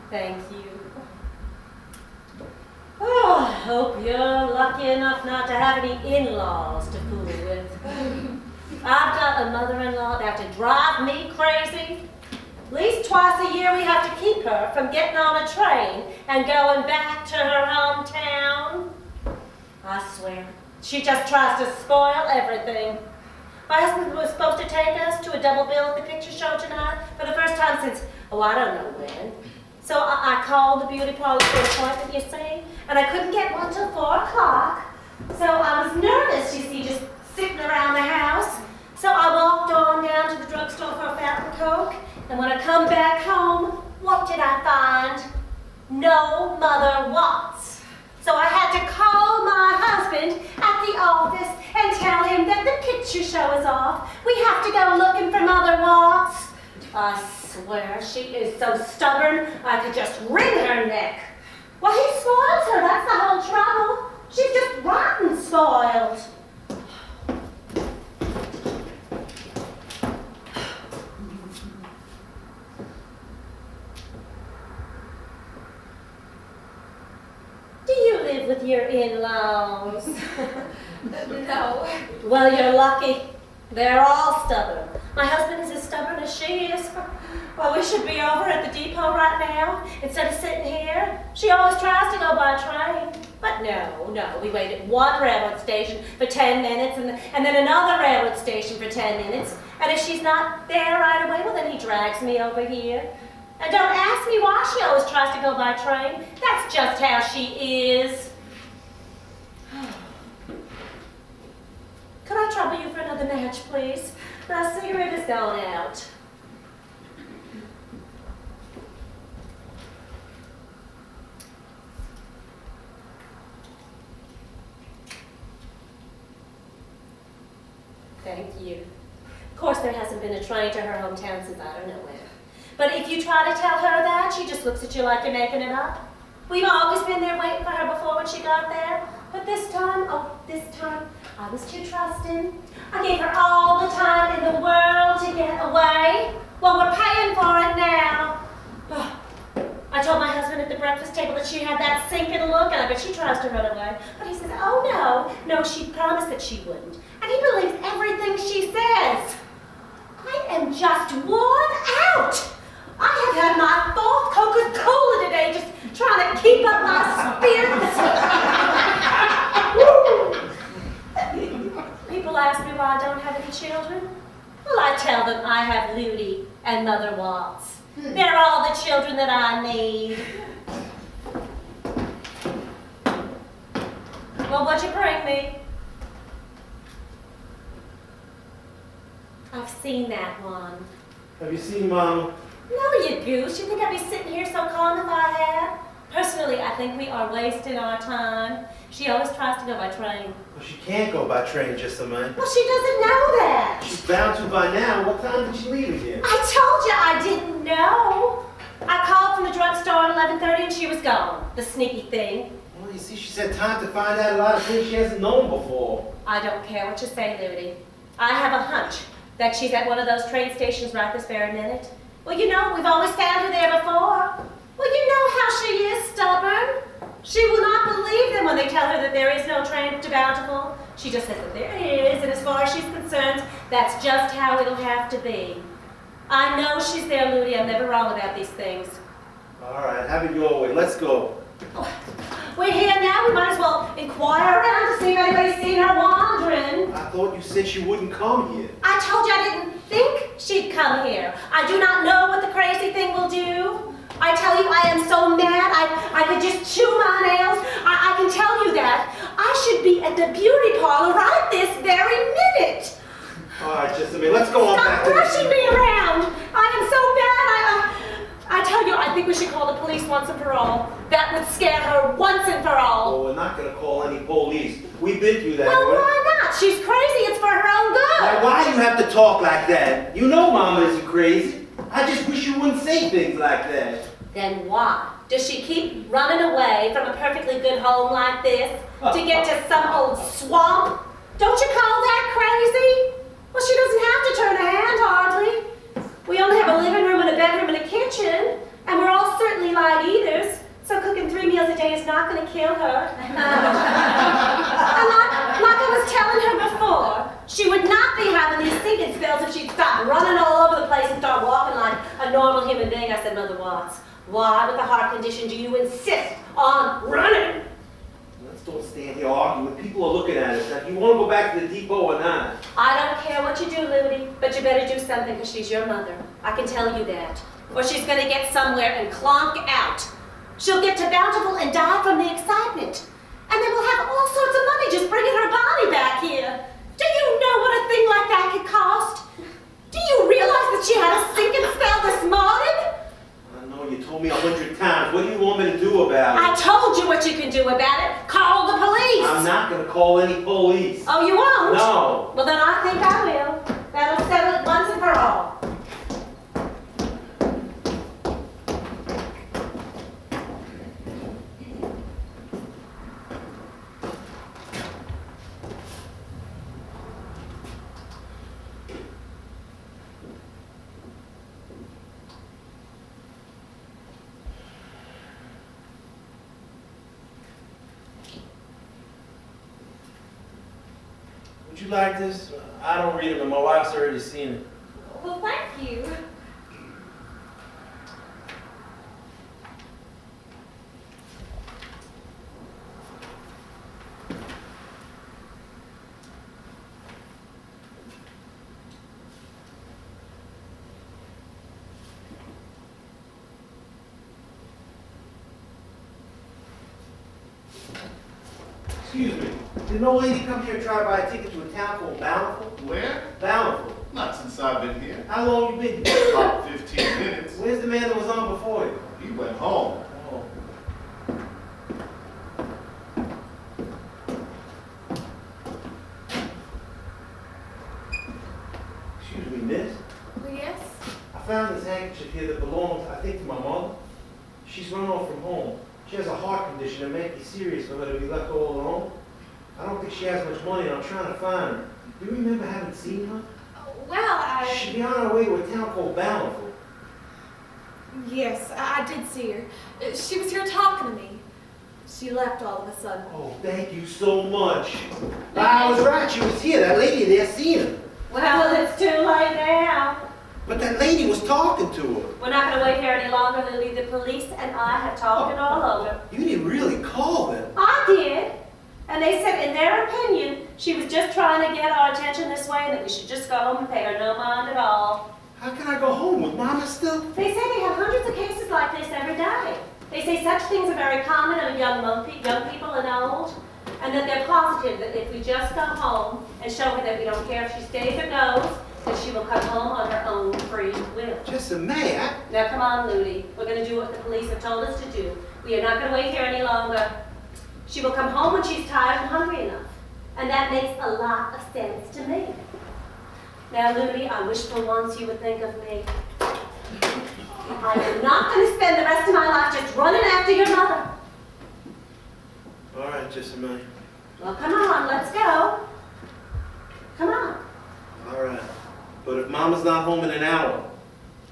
Thank you. Oh, I hope you're lucky enough not to have any in-laws to fool with. I've got a mother-in-law that to drive me crazy. At least twice a year we have to keep her from getting on a train and going back to her hometown. I swear, she just tries to spoil everything. My husband was supposed to take us to a double bill at the picture show tonight for the first time since, I don't know when. So I called the beauty parlor for an appointment, you see, and I couldn't get one till 4 o'clock. So I was nervous, you see, just sitting around the house. So I walked on down to the drugstore for a fountain coke, and when I come back home, what did I find? No Mother Watts. So I had to call my husband at the office and tell him that the picture show is off. We have to go looking for Mother Watts. I swear, she is so stubborn, I could just wring her neck. Well, he spoils her, that's the whole trouble. She's just rotten spoiled. Do you live with your in-laws? No. Well, you're lucky. They're all stubborn. My husband is as stubborn as she is. Well, we should be over at the depot right now instead of sitting here. She always tries to go by train, but what? No. We wait at one railroad station for 10 minutes and then another railroad station for 10 minutes. And if she's not there right away, well, then he drags me over here. And don't ask me why she always tries to go by train. That's just how she is. Could I trouble you for another match, please? My cigarette is gone out. Thank you. Of course, there hasn't been a train to her hometown since I don't know when. But if you try to tell her that, she just looks at you like you're making it up. We've always been there waiting for her before when she got there. But this time, I was too trusting. I gave her all the time in the world to get away. Well, we're paying for it now. I told my husband at the breakfast table that she had that sinking look, and I bet she tries to run away. But he says, oh no, she promised that she wouldn't. And he believes everything she says. I am just worn out. I have had my fourth Coca-Cola today, just trying to keep up my spirits. People ask me why I don't have any children. Well, I tell them I have Ludi and Mother Watts. They're all the children that I need. Well, what'd you bring me? I've seen that one. Have you seen Mama? No, you goose. You think I'd be sitting here so calm if I had? Personally, I think we are wasting our time. She always tries to go by train. Well, she can't go by train just a minute. Well, she doesn't know that. She's bound to by now. What time did she leave again? I told you I didn't know. I called from the drugstore at 11:30 and she was gone. The sneaky thing. Well, you see, she's had time to find out a lot of things she hasn't known before. I don't care what you say, Ludi. I have a hunch that she's at one of those train stations right this very minute. Well, you know, we've always found her there before. Well, you know how she is, stubborn. She will not believe them when they tell her that there is no train to Bountiful. She just says that there is, and as far as she's concerned, that's just how it'll have to be. I know she's there, Ludi. I'm never wrong about these things. All right, have it your way. Let's go. We're here now. We might as well inquire around to see if anybody's seen her wandering. I thought you said she wouldn't come here. I told you I didn't think she'd come here. I do not know what the crazy thing will do. I tell you, I am so mad, I could just chew my nails. I can tell you that. I should be at the beauty parlor right this very minute. All right, just a minute. Let's go on back Stop to the... rushing me around. I am so mad. I tell you, I think we should call the police once and for all. That would scare her once and for all. Oh, we're not going to call any police. We've been through that. Well, why not? She's crazy. It's for her own good. Now, why do you have to talk like that? You know Mama isn't crazy. I just wish you wouldn't say things like that. Then why does she keep running away from a perfectly good home like this to get to some old swamp? Don't you call that crazy? Well, she doesn't have to turn a hand, hardly. We only have a living room and a bedroom and a kitchen, and we're all certainly light eaters, so cooking 3 meals a day is not going to kill her. And like I was telling her before, she would not be having these sinking spells if she'd stop running all over the place and start walking like a normal human being. I said, Mother Watts, why with a heart condition do you insist on running? Let's don't stand here arguing. People are looking at us. Now, do you want to go back to the depot or not? I don't care what you do, Ludi, but you better do something because she's your mother. I can tell you that. Or she's going to get somewhere and clonk out. She'll get to Bountiful and die from the excitement. And then we'll have all sorts of money just bringing her body back here. Do you know what a thing like that could cost? Do you realize that she had a sinking spell this morning? I know you told me 100 times. What do you want me to do about it? I told you what you can do about it. Call the police. I'm not going to call any police. Oh, you won't? No. Well, then I think I will. That'll settle it once and for all. Would you like this? I don't read it, but my wife's already seen it. Well, thank you. Excuse me. Did an old lady come here and try to buy a ticket to a town called Bountiful? Where? Bountiful. Not since I've been here. How long you been here? About 15 minutes. Where's the man that was on before you? He went home. Oh. Excuse me, miss. Yes? I found this handkerchief here that belongs, I think, to my mother. She's run off from home. She has a heart condition that may be serious for her to be left all alone. I don't think she has much money, and I'm trying to find her. Do you remember having seen her? Well, She'd be on her way to a town called Bountiful. Yes, I did see her. She was here talking to me. She left all of a sudden. Oh, thank you so much. I was right, she was here. That lady there seen her. Well, it's too late now. But that lady was talking to her. We're not going to wait here any longer, Lily. The police and I have talked it all over. You didn't really call them. I did. And they said, in their opinion, she was just trying to get our attention this way and that we should just go home and pay her no mind at all. How can I go home with Mama still? They say they have hundreds of cases like this every day. They say such things are very common among young people and old, and that they're positive that if we just go home and show her that we don't care if she stays or goes, that she will come home on her own free will. Just a man. Now come on, Ludi. We're going to do what the police have told us to do. We are not going to wait here any longer. She will come home when she's tired and hungry enough. And that makes a lot of sense to me. Now, Ludi, I wish for once you would think of me. I am not going to spend the rest of my life just running after your mother. All right, just a minute. Well, come on, let's go. Come on. All right. But if Mama's not home in an hour,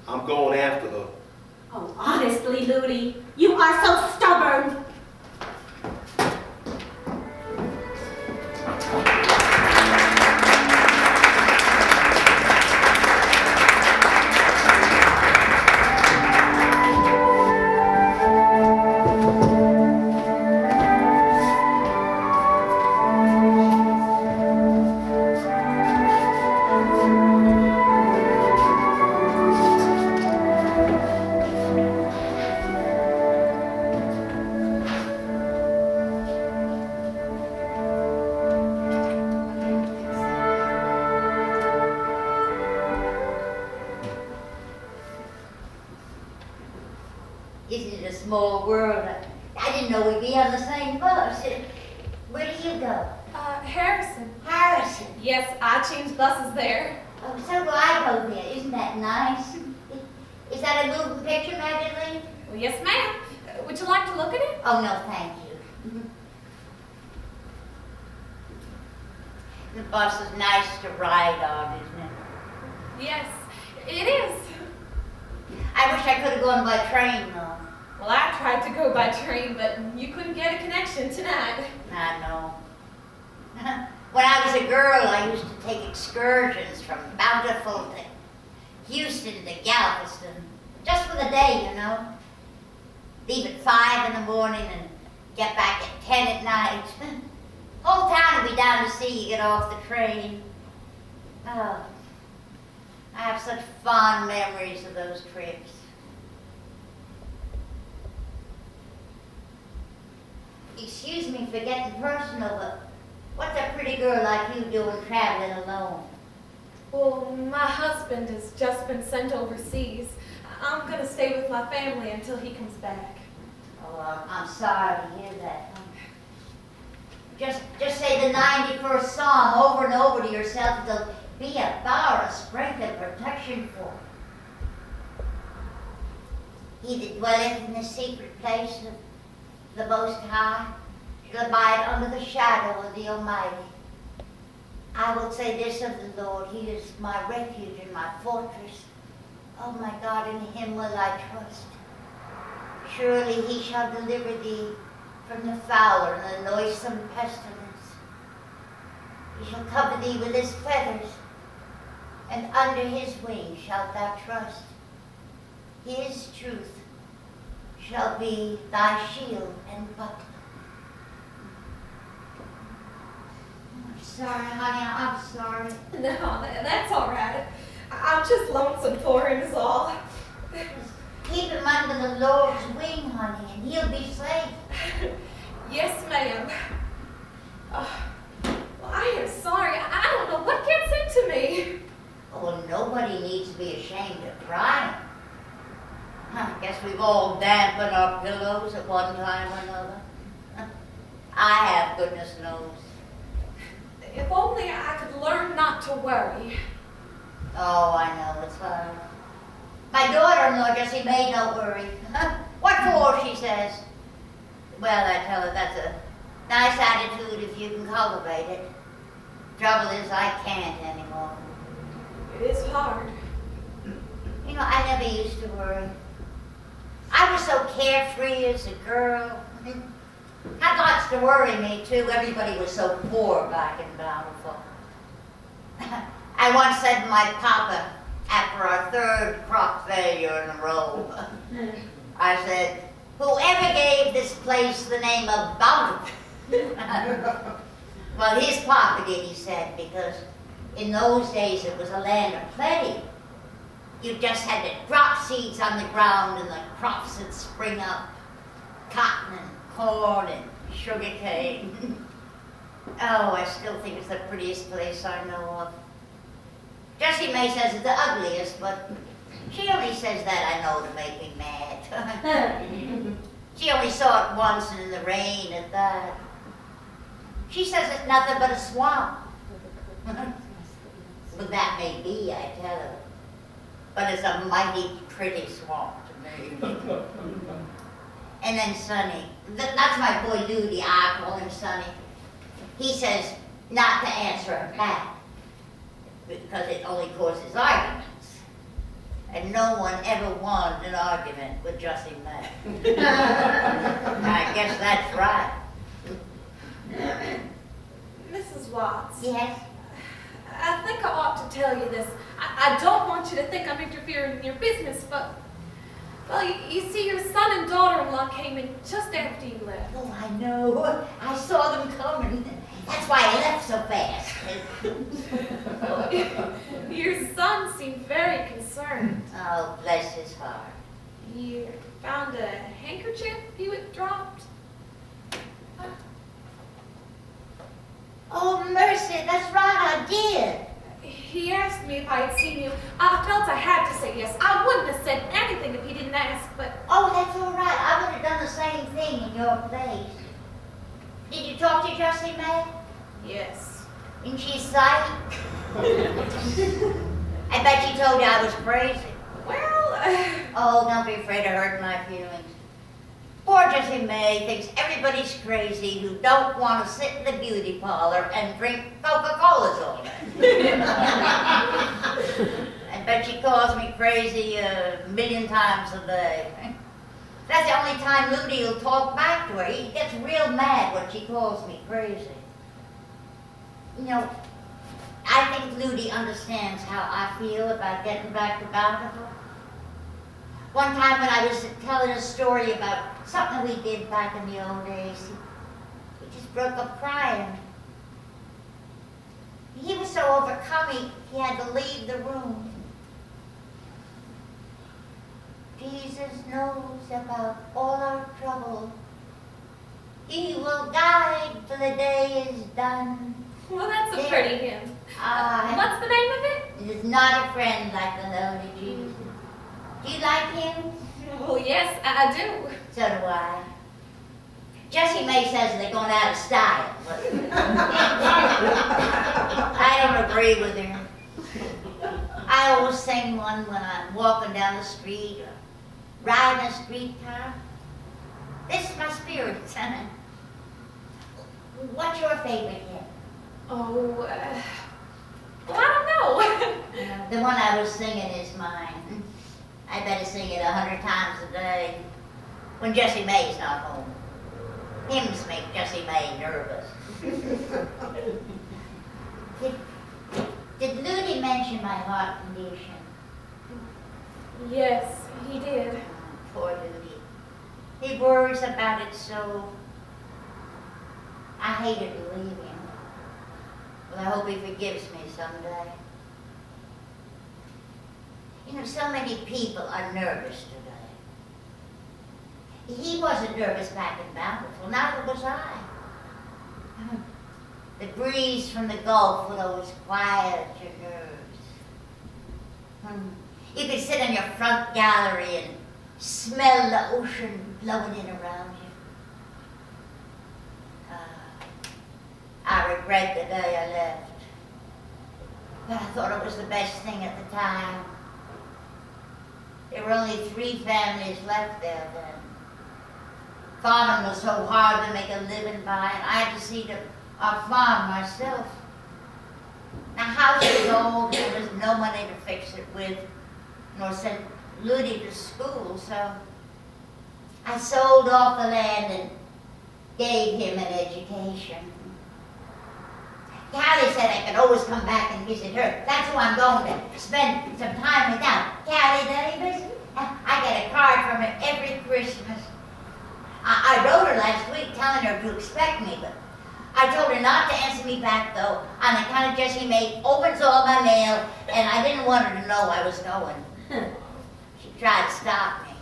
I'm going after her. Oh, honestly, Ludi, you are so stubborn. Isn't it a small world? I didn't know we'd be on the same bus. Where do you go? Harrison. Harrison. Yes, I change buses there. Oh, so do I go there. Isn't that nice? Is that a moving picture magazine? Well, yes, ma'am. Would you like to look at it? Oh, no, thank you. The bus is nice to ride on, isn't it? Yes, it is. I wish I could have gone by train, though. Well, I tried to go by train, but you couldn't get a connection tonight. I know. When I was a girl, I used to take excursions from Bountiful to Houston to Galveston. Just for the day, you know. Leave at 5 in the morning and get back at 10 at night. Whole town would be down to see you get off the train. Oh, I have such fond memories of those trips. Excuse me for getting personal, but what's a pretty girl like you doing traveling alone? Well, my husband has just been sent overseas. I'm going to stay with my family until he comes back. Oh, I'm sorry to hear that. Just say the 91st Psalm over and over to yourself. It'll be a bower of strength and protection for you. He that dwelleth in the secret place of the Most High shall abide under the shadow of the Almighty. I will say this of the Lord, He is my refuge and my fortress. Oh my God, in Him will I trust. Surely He shall deliver thee from the fowler and the noisome pestilence. He shall cover thee with His feathers, and under His wings shalt thou trust. His truth shall be thy shield and buckler. I'm sorry, honey, I'm sorry. No, that's all right. I'm just lonesome for him is all. Keep him under the Lord's wing, honey, and he'll be safe. Yes, ma'am. dampen our pillows at one time or another? I have, goodness knows. If only I could learn not to worry. Oh, I know, it's hard. My daughter-in-law, Jessie May, don't worry. What for, she says. Well, I tell her that's a nice attitude if you can cultivate it. Trouble is, I can't anymore. It is hard. You know, I never used to worry. I was so carefree as a girl. Had lots to worry me, too. Everybody was so poor back in Bountiful. I once said to my papa, after our third crop failure in a row, I said, whoever gave this place the name of Bountiful? Well, his papa did, he said, because in those days it was a land of plenty. You just had to drop seeds on the ground and the crops would spring up. Cotton and corn and sugar cane. Oh, I still think it's the prettiest place I know of. Jessie May says it's the ugliest, but she only says that, I know, to make me mad. She only saw it once and in the rain at that. She says it's nothing but a swamp. Well, that may be, I tell her. But it's a mighty pretty swamp to me. And then Sonny, that's my boy Ludi, I call him Sonny. He says not to answer her back because it only causes arguments. And no one ever won an argument with Jessie May. I guess that's right. Mrs. Watts. Yes? I think I ought to tell you this. I don't want you to think I'm interfering in your business, but, well, you see, your son and daughter-in-law came in just after you left. Oh, I know. I saw them coming. That's why I left so fast. Your son seemed very concerned. Oh, bless his heart. You found a handkerchief you had dropped? Oh, mercy, that's right, I did. He asked me if I had seen you. I felt I had to say yes. I wouldn't have said anything if he didn't ask, but... Oh, that's all right. I would have done the same thing in your place. Did you talk to Jessie May? Yes. And she sighed? I bet she told you I was crazy. Well, Oh, don't be afraid of hurting my feelings. Poor Jessie May thinks everybody's crazy who don't want to sit in the beauty parlor and drink Coca-Colas all day. I bet she calls me crazy 1,000,000 times a day. That's the only time Ludi will talk back to her. He gets real mad when she calls me crazy. You know, I think Ludi understands how I feel about getting back to Bountiful. One time when I was telling a story about something we did back in the old days, he just broke up crying. He was so overcome, he had to leave the room. Jesus knows about all our trouble. He will guide till the day is done. well, that's a pretty hymn. What's the name of it? It is not a friend like the Holy Jesus. Do you like him? Well, yes, I do. So do I. Jessie May says they're going out of style, but I don't agree with her. I always sing one when I'm walking down the street or riding a streetcar. This is my spirit, son. What's your favorite hymn? Oh, well, I don't know. The one I was singing is mine. I better sing it 100 times a day when Jessie May's not home. Hymns make Jessie May nervous. Did Ludi mention my heart condition? Yes, he did. Poor Ludi. He worries about it so. I hated to leave him. But I hope he forgives me someday. You know, so many people are nervous today. He wasn't nervous back in Bountiful, neither was I. The breeze from the Gulf would always quiet your nerves. You could sit in your front gallery and smell the ocean blowing in around you. I regret the day I left, but I thought it was the best thing at the time. There were only 3 families left there then. Farming was so hard to make a living by, and I had to see to our farm myself. The house was old, there was no money to fix it with, nor send Ludi to school, so I sold off the land and gave him an education. Carrie said I could always come back and visit her. That's who I'm going to spend some time with now. Carrie Davis, I get a card from her every Christmas. I wrote her last week telling her to expect me, but I told her not to answer me back though, on account of Jessie May opens all my mail, and I didn't want her to know I was going. She tried to stop me.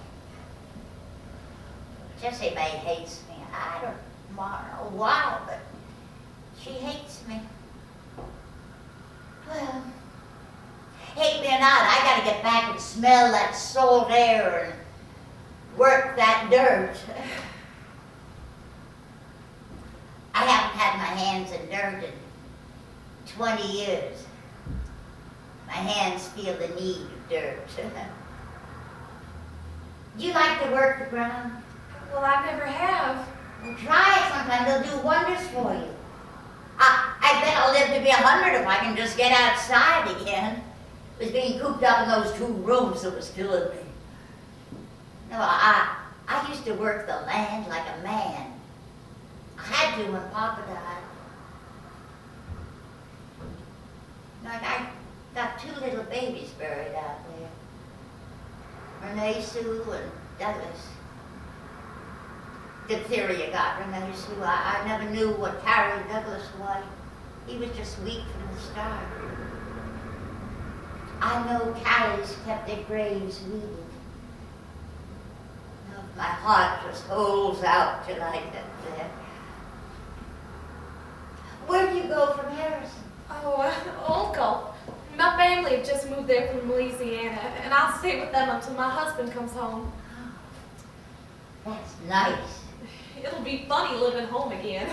Jessie May hates me. I don't know why, but she hates me. Well, hate me or not, I gotta get back and smell that salt air and work that dirt. I haven't had my hands in dirt in 20 years. My hands feel the need of dirt. Do you like to work the ground? Well, I never have. Well, try it sometime. They'll do wonders for you. I bet I'll live to be 100 if I can just get outside again. It was being cooped up in those 2 rooms that was killing me. No, I used to work the land like a man. I had to when Papa died. Like I got 2 little babies buried out there. Renee Sue and Douglas. Diphtheria got Renee Sue. I never knew what Carrie Douglas was. He was just weak from the start. I know Carrie's kept their graves weeded. My heart just holds out till I get there. Where do you go from Harrison? Oh, Old Gulf. My family have just moved there from Louisiana, and I'll stay with them until my husband comes home. That's nice. It'll be funny living home again.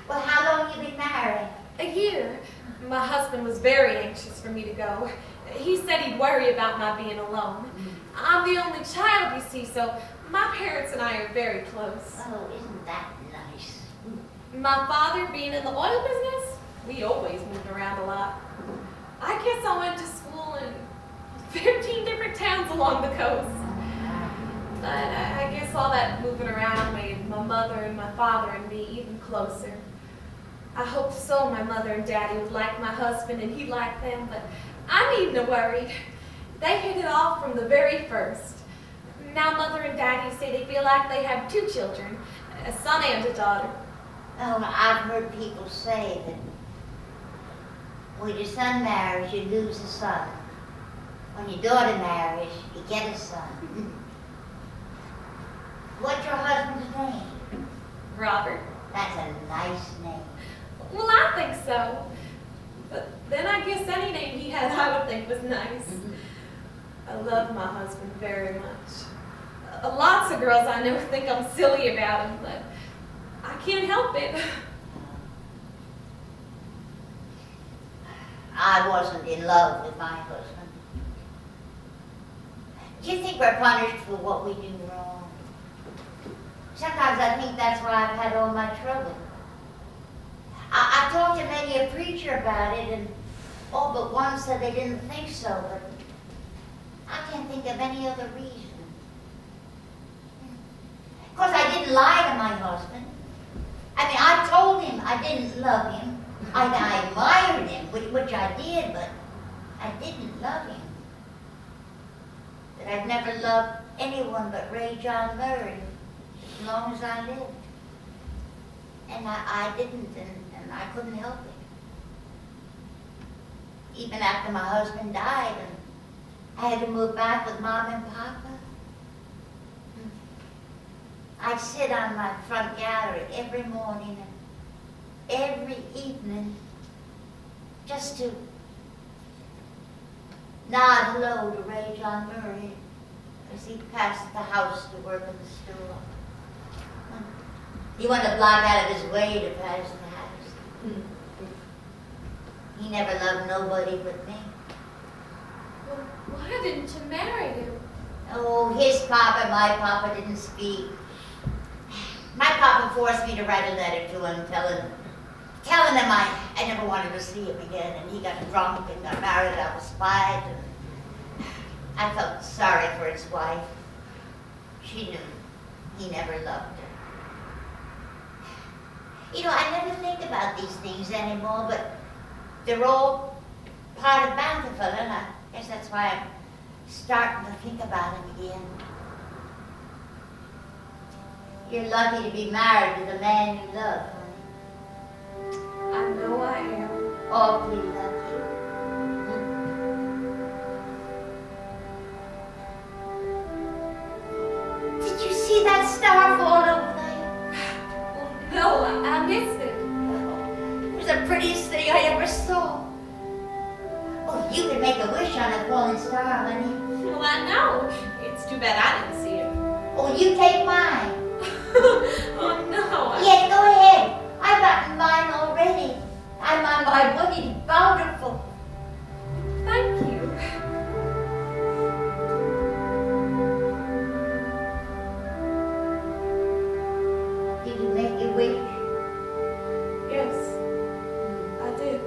Well, how long you been married? A year. My husband was very anxious for me to go. He said he'd worry about my being alone. I'm the only child, you see, so my parents and I are very close. Oh, isn't that nice? My father being in the oil business, we always moved around a lot. I guess I went to school in 15 different towns along the coast. But I guess all that moving around made my mother and my father and me even closer. I hoped so my mother and daddy would like my husband and he'd like them, but I needn't have worried. They hit it off from the very first. Now mother and daddy say they feel like they have 2 children, a son and a daughter. Oh, I've heard people say that when your son marries, you lose a son. When your daughter marries, you get a son. What's your husband's name? Robert. That's a nice name. Well, I think so. But then I guess any name he had I would think was nice. I love my husband very much. Lots of girls I know think I'm silly about him, but I can't help it. I wasn't in love with my husband. Do you think we're punished for what we do wrong? Sometimes I think that's why I've had all my trouble. I've talked to many a preacher about it, and all but one said they didn't think so, but I can't think of any other reason. Of course, I didn't lie to my husband. I mean, I told him I didn't love him. I admired him, which I did, but I didn't love him. That I'd never loved anyone but Ray John Murray as long as I lived. And I didn't, and I couldn't help it. Even after my husband died, and I had to move back with Mom and Papa. I'd sit on my front gallery every morning and every evening just to nod hello to Ray John Murray as he passed the house to work in the store. He went a block out of his way to pass the house. He never loved nobody but me. Well, why didn't you marry him? Oh, his papa, my papa didn't speak. My papa forced me to write a letter to him telling him I never wanted to see him again, and he got drunk and got married out of spite. And I felt sorry for his wife. She knew he never loved her. You know, I never think about these things anymore, but they're all part of Bountiful, and I guess that's why I'm starting to think about him again. You're lucky to be married to the man you love, honey. I know I am. Awfully lucky. Did you see that star fall over there? Well, no, I missed it. It was the prettiest thing I ever saw. Oh, you could make a wish on a falling star, honey. Well, I know. It's too bad I didn't see it. Oh, you take mine. Oh, no. Yes, go ahead. I've gotten mine already. I'm on my way to Bountiful. Thank you. Did you make your wish? Yes, I did.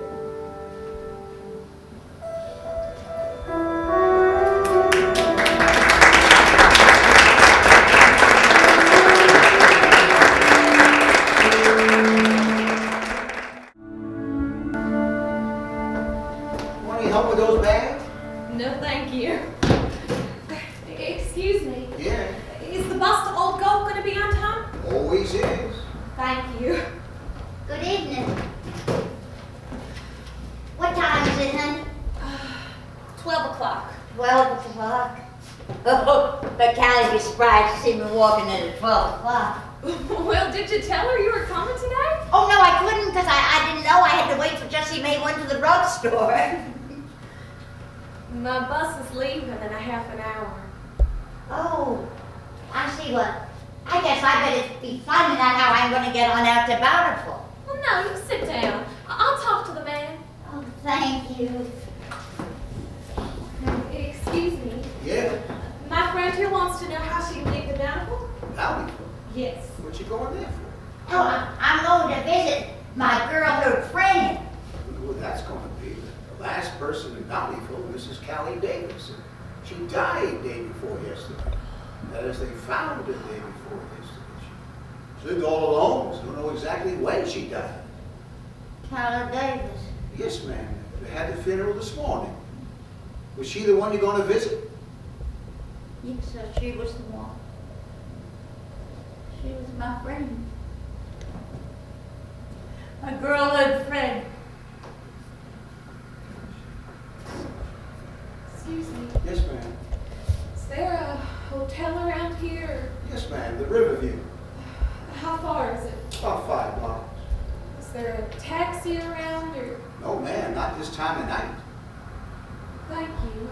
Want any help with those bags? No, thank you. Excuse me. Yeah, Is the bus to Old Gulf going to be on time? always is. Thank you. Good evening. What time is it, honey? 12 o'clock. 12 o'clock. Oh, but Callie be surprised to see me walking in at 12 o'clock. Well, did you tell her you were coming today? Oh, no, I couldn't because I didn't know I had to wait for Jessie May went to the drugstore. My bus is leaving in a half an hour. Oh, I see what. I guess I better be finding out how I'm going to get on out to Bountiful. Well, no, you sit down. I'll talk to the man. Oh, thank you. Excuse me. Yeah, My friend here wants to know how she can leave the Bountiful. Bountiful. Yes. What you going there for? Oh, I'm going to visit my girlhood friend. Well, that's going to be the last person in Bountiful, Mrs. Callie Davis. She died day before yesterday. That is, they found her day before yesterday. She lived all alone, so don't know exactly when she died. Callie Davis. Yes, ma'am. They had the funeral this morning. Was she the one you're going to visit? Yes, sir, she was the one. She was my friend. My girlhood friend. Excuse me. Yes, ma'am. Is there a hotel around here? Yes, ma'am. The Riverview. How far is it? About 5 blocks. Is there a taxi around or? No, ma'am. Not this time of night. Thank you.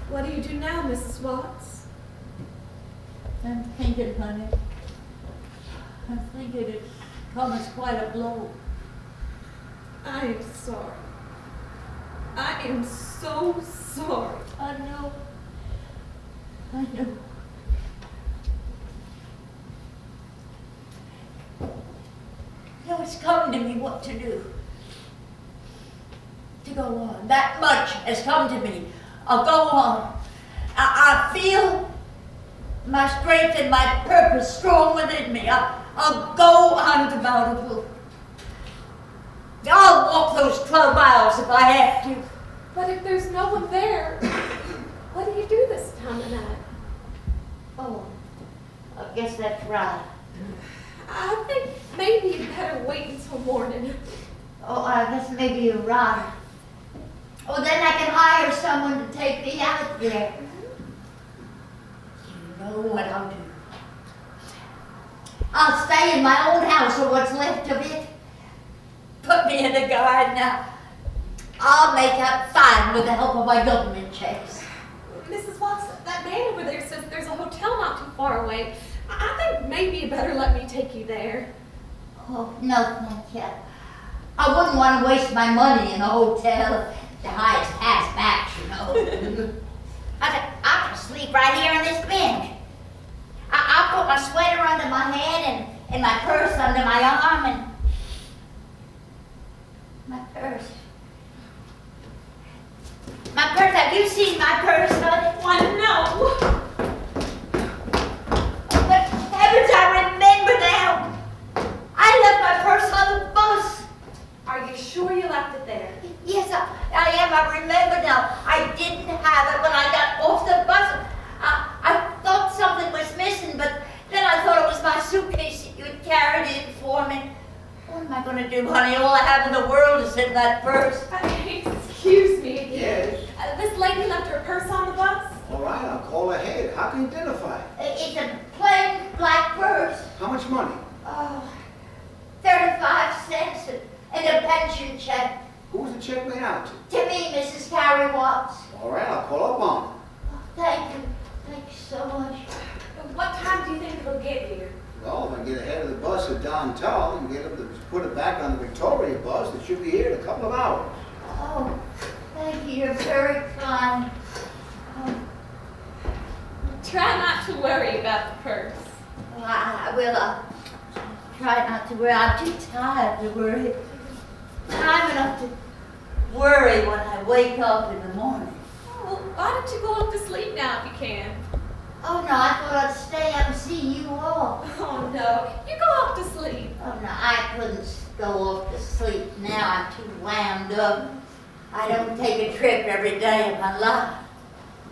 What do you do now, Mrs. Watts? I'm thinking, honey. I'm thinking it's come as quite a blow. I am sorry. I am so sorry. I know. I know. Now it's come to me what to do. To go on. That much has come to me. I'll go on. I feel my strength and my purpose strong within me. I'll go on to Bountiful. I'll walk those 12 miles if I have to. But if there's no one there, what do you do this time of night? Oh, I guess that's right. I think maybe you'd better wait until morning. Oh, I guess maybe you're right. Oh, then I can hire someone to take me out there. You know what I'll do. I'll stay in my own house or what's left of it. Put me in the garden now. I'll make out fine with the help of my government checks. Mrs. Watson, that man over there says there's a hotel not too far away. I think maybe you better let me take you there. Oh, no, thank you. I wouldn't want to waste my money in a hotel. The highest pass back, you know. I can sleep right here on this bench. I'll put my sweater under my head and my purse under my arm and my purse. My purse, have you seen my purse, honey? Why, no. But heavens, I remember now. I left my purse on the bus. Are you sure you left it there? Yes, I am. I remember now. I didn't have it when I got off the bus. I thought something was missing, but then I thought it was my suitcase that you had carried in for me. What am I going to do, honey? All I have in the world is in that purse. Excuse me. Yes. This lady left her purse on the bus? All right, I'll call ahead. How can you identify it? It's a plain black purse. How much money? Oh, 35 cents and a pension check. Who was the check made out to? To me, Mrs. Carrie Watts. All right, I'll call up on it. Oh, thank you. Thank you so much. What time do you think it'll get here? Well, if I get ahead of the bus at downtown and get them to put it back on the Victoria bus, it should be here in a couple of hours. Oh, thank you. You're very kind. Oh, Try not to worry about the purse. well, I will. I'll try not to worry. I'm too tired to worry. Time enough to worry when I wake up in the morning. Well, why don't you go up to sleep now if you can? Oh, no, I thought I'd stay up and see you all. Oh, no. You go off to sleep. Oh, no, I couldn't go off to sleep now. I'm too wound up. I don't take a trip every day of my life.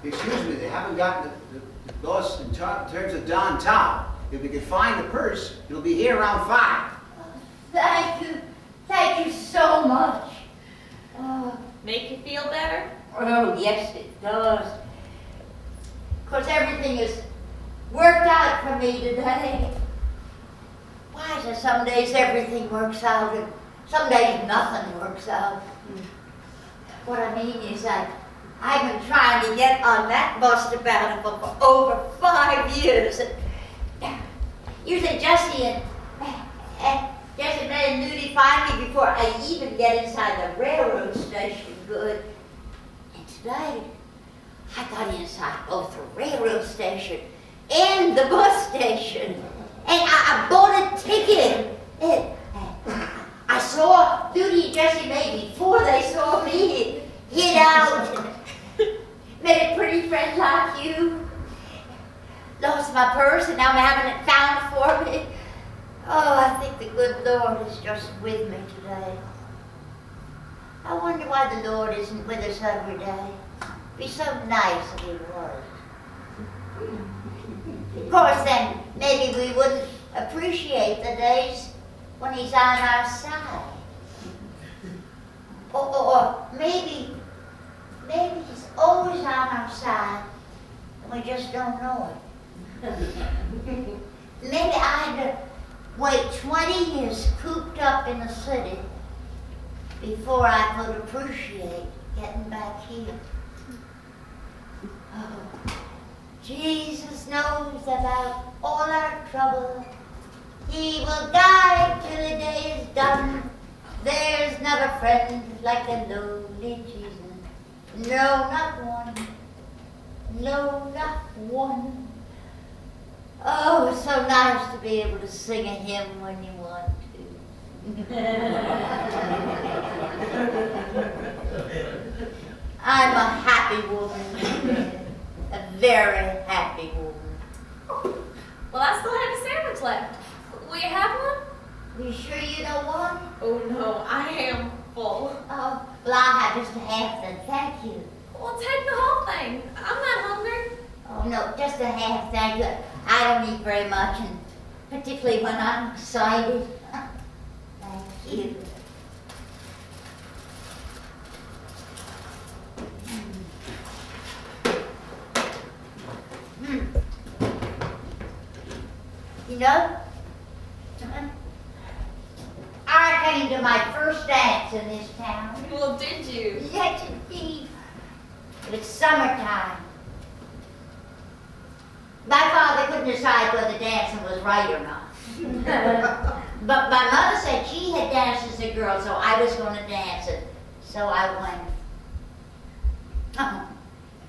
Excuse me, they haven't gotten the bus in terms of downtown. If we can find the purse, it'll be here around 5. Thank you. Thank you so much. Oh, Make you feel better? oh yes, it does. Of course, everything has worked out for me today. Why is it some days everything works out and some days nothing works out? What I mean is I've been trying to get on that bus to Bountiful for over 5 years. Usually Jessie and Jessie and Nudie find me before I even get inside the railroad station good. And today, I got inside both the railroad station and the bus station. And I bought a ticket. And I saw Nudie and Jessie maybe before they saw me hid out. Met a pretty friend like you. Lost my purse and now I'm having it found for me. Oh, I think the good Lord is just with me today. I wonder why the Lord isn't with us every day. Be so nice if he was. Of course, then maybe we wouldn't appreciate the days when he's on our side. Or maybe he's always on our side and we just don't know it. Maybe I had to wait 20 years cooped up in the city before I could appreciate getting back here. Oh, Jesus knows about all our trouble. He will guide till the day is done. There's not a friend like a lonely Jesus. No, not one. No, not one. Oh, it's so nice to be able to sing a hymn when you want to. I'm a happy woman. A very happy woman. Well, I still have a sandwich left. Will you have one? You sure you don't want it? Oh, no. I am full. Oh, well, I'll have just a half then. Thank you. Well, take the whole thing. I'm not hungry. Oh, no, just a half, thank you. I don't eat very much, and particularly when I'm excited. Thank you. You know, to my first dance in this town. Well, did you? Yes, indeed. It was summertime. My father couldn't decide whether dancing was right or not. But my mother said she had danced as a girl, so I was going to dance it. So I went.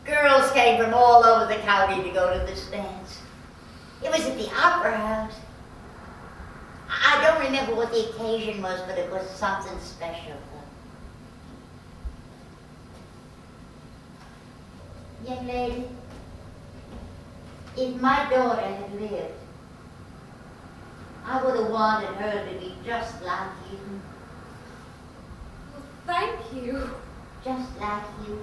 Girls came from all over the county to go to this dance. It was at the Opera House. I don't remember what the occasion was, but it was something special. Young lady, if my daughter had lived, I would have wanted her to be just like you. Well, thank you. Just like you.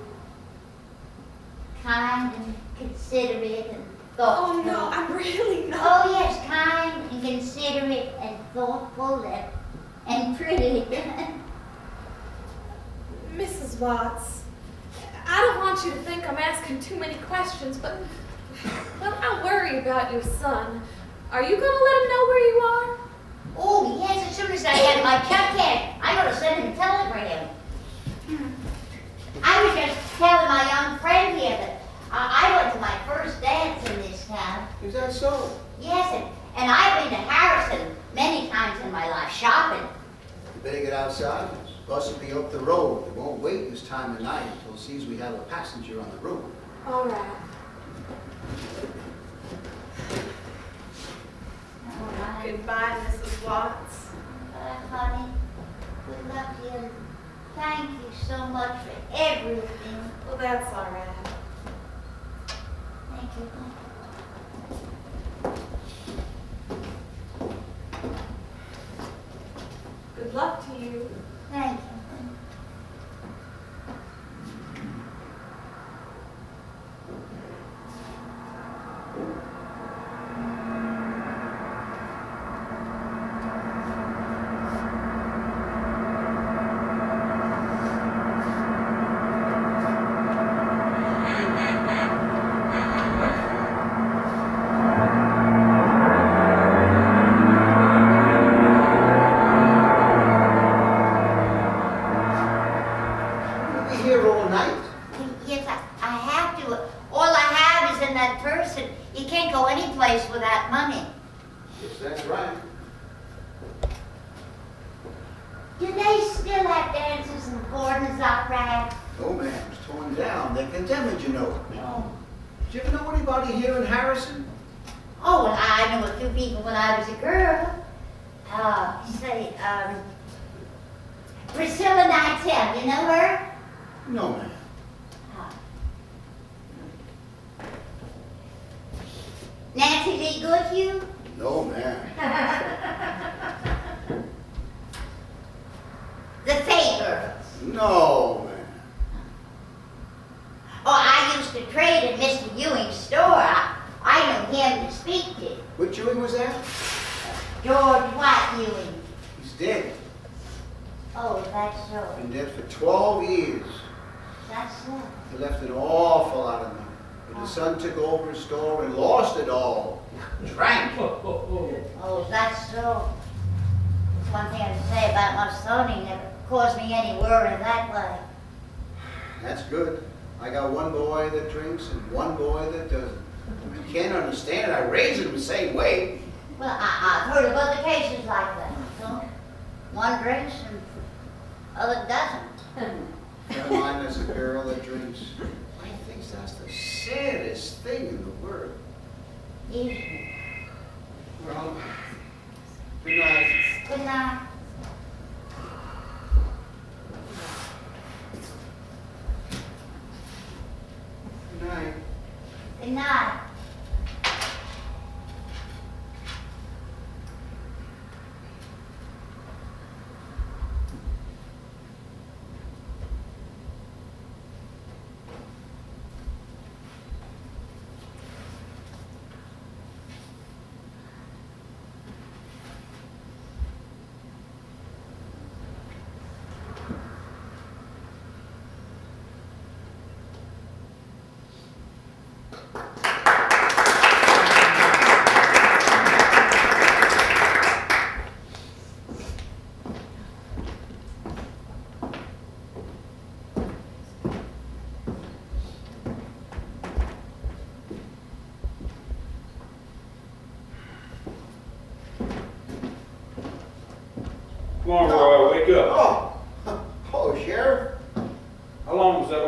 Kind and considerate and thoughtful. Oh, no, I'm really not. Oh, yes, kind and considerate and thoughtful and pretty. Mrs. Watts, I don't want you to think I'm asking too many questions, but well, I worry about your son. Are you going to let him know where you are? Oh, yes, as soon as I had my check in, I'm going to send him a telegram. I was just telling my young friend here that I went to my first dance in this town. Is that so? Yes, and I've been to Harrison many times in my life, shopping. You better get outside. This bus will be up the road. It won't wait this time of night until it sees we have a passenger on the road. All right. All right. Goodbye, Mrs. Watts. Honey, good luck to you. Thank you so much for everything. Well, that's all right. Thank you. Good luck to you. Thank you. You'll be here all night. Yes, I have to. All I have is in that purse, and you can't go any place without money. Yes, that's right. Do they still have dances in Gordon's Opera House? No, ma'am. It's torn down. They're condemned, you know. No. Did you ever know anybody here in Harrison? Oh, well, I knew a few people when I was a girl. Priscilla Nightel, you know her? No, ma'am. Nancy Lee Goodhue? No, ma'am. The Fay Girls? No, ma'am. Oh, I used to trade at Mr. Ewing's store. I knew him to speak to. Which Ewing was that? George White Ewing. He's dead. Oh, that's so. Been dead for 12 years. That's so. He left an awful lot of money. But his son took over his store and lost it all. Drank. Oh, that's so. That's one thing I can say about my son. He never caused me any worry that way. That's good. I got one boy that drinks and one boy that doesn't. I can't understand it. I raised him the same way. Well, I've heard of other cases like that. So one drinks and other doesn't. Friend of mine is a girl that drinks. I think that's the saddest thing in the world. Easy. Well, good night. Good night. Good night. Good night.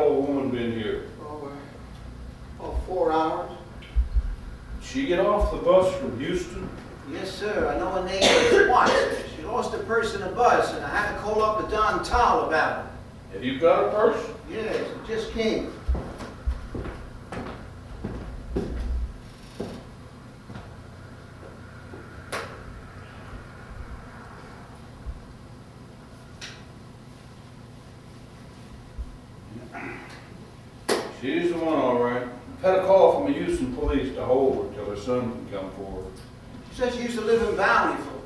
old woman been here? Oh, 4 hours. Did she get off the bus from Houston? Yes, sir. I know her name is Watson. She lost her purse in a bus, and I had to call up the Don Tal about it. Have you got a purse? Yes, it just came. She's the one, all right. I've had a call from the Houston police to hold her till her son can come for her. She said she used to live in Bountiful.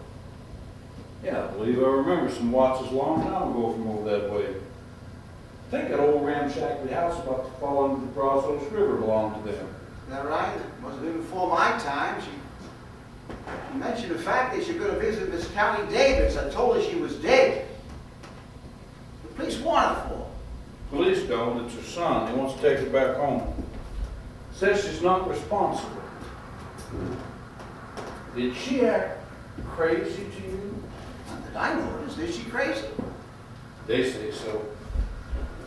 Yeah, I believe I remember some Watts a long time ago from over that way. I think that old ramshackly house about to fall into the Brazos River belonged to them. Is that right? It must have been before my time. She mentioned the fact that she's going to visit Miss Callie Davis. I told her she was dead. The police want her for her. Police don't, it's her son. He wants to take her back home. Says she's not responsible. Did she act crazy to you? Not that I noticed. Is she crazy? They say so.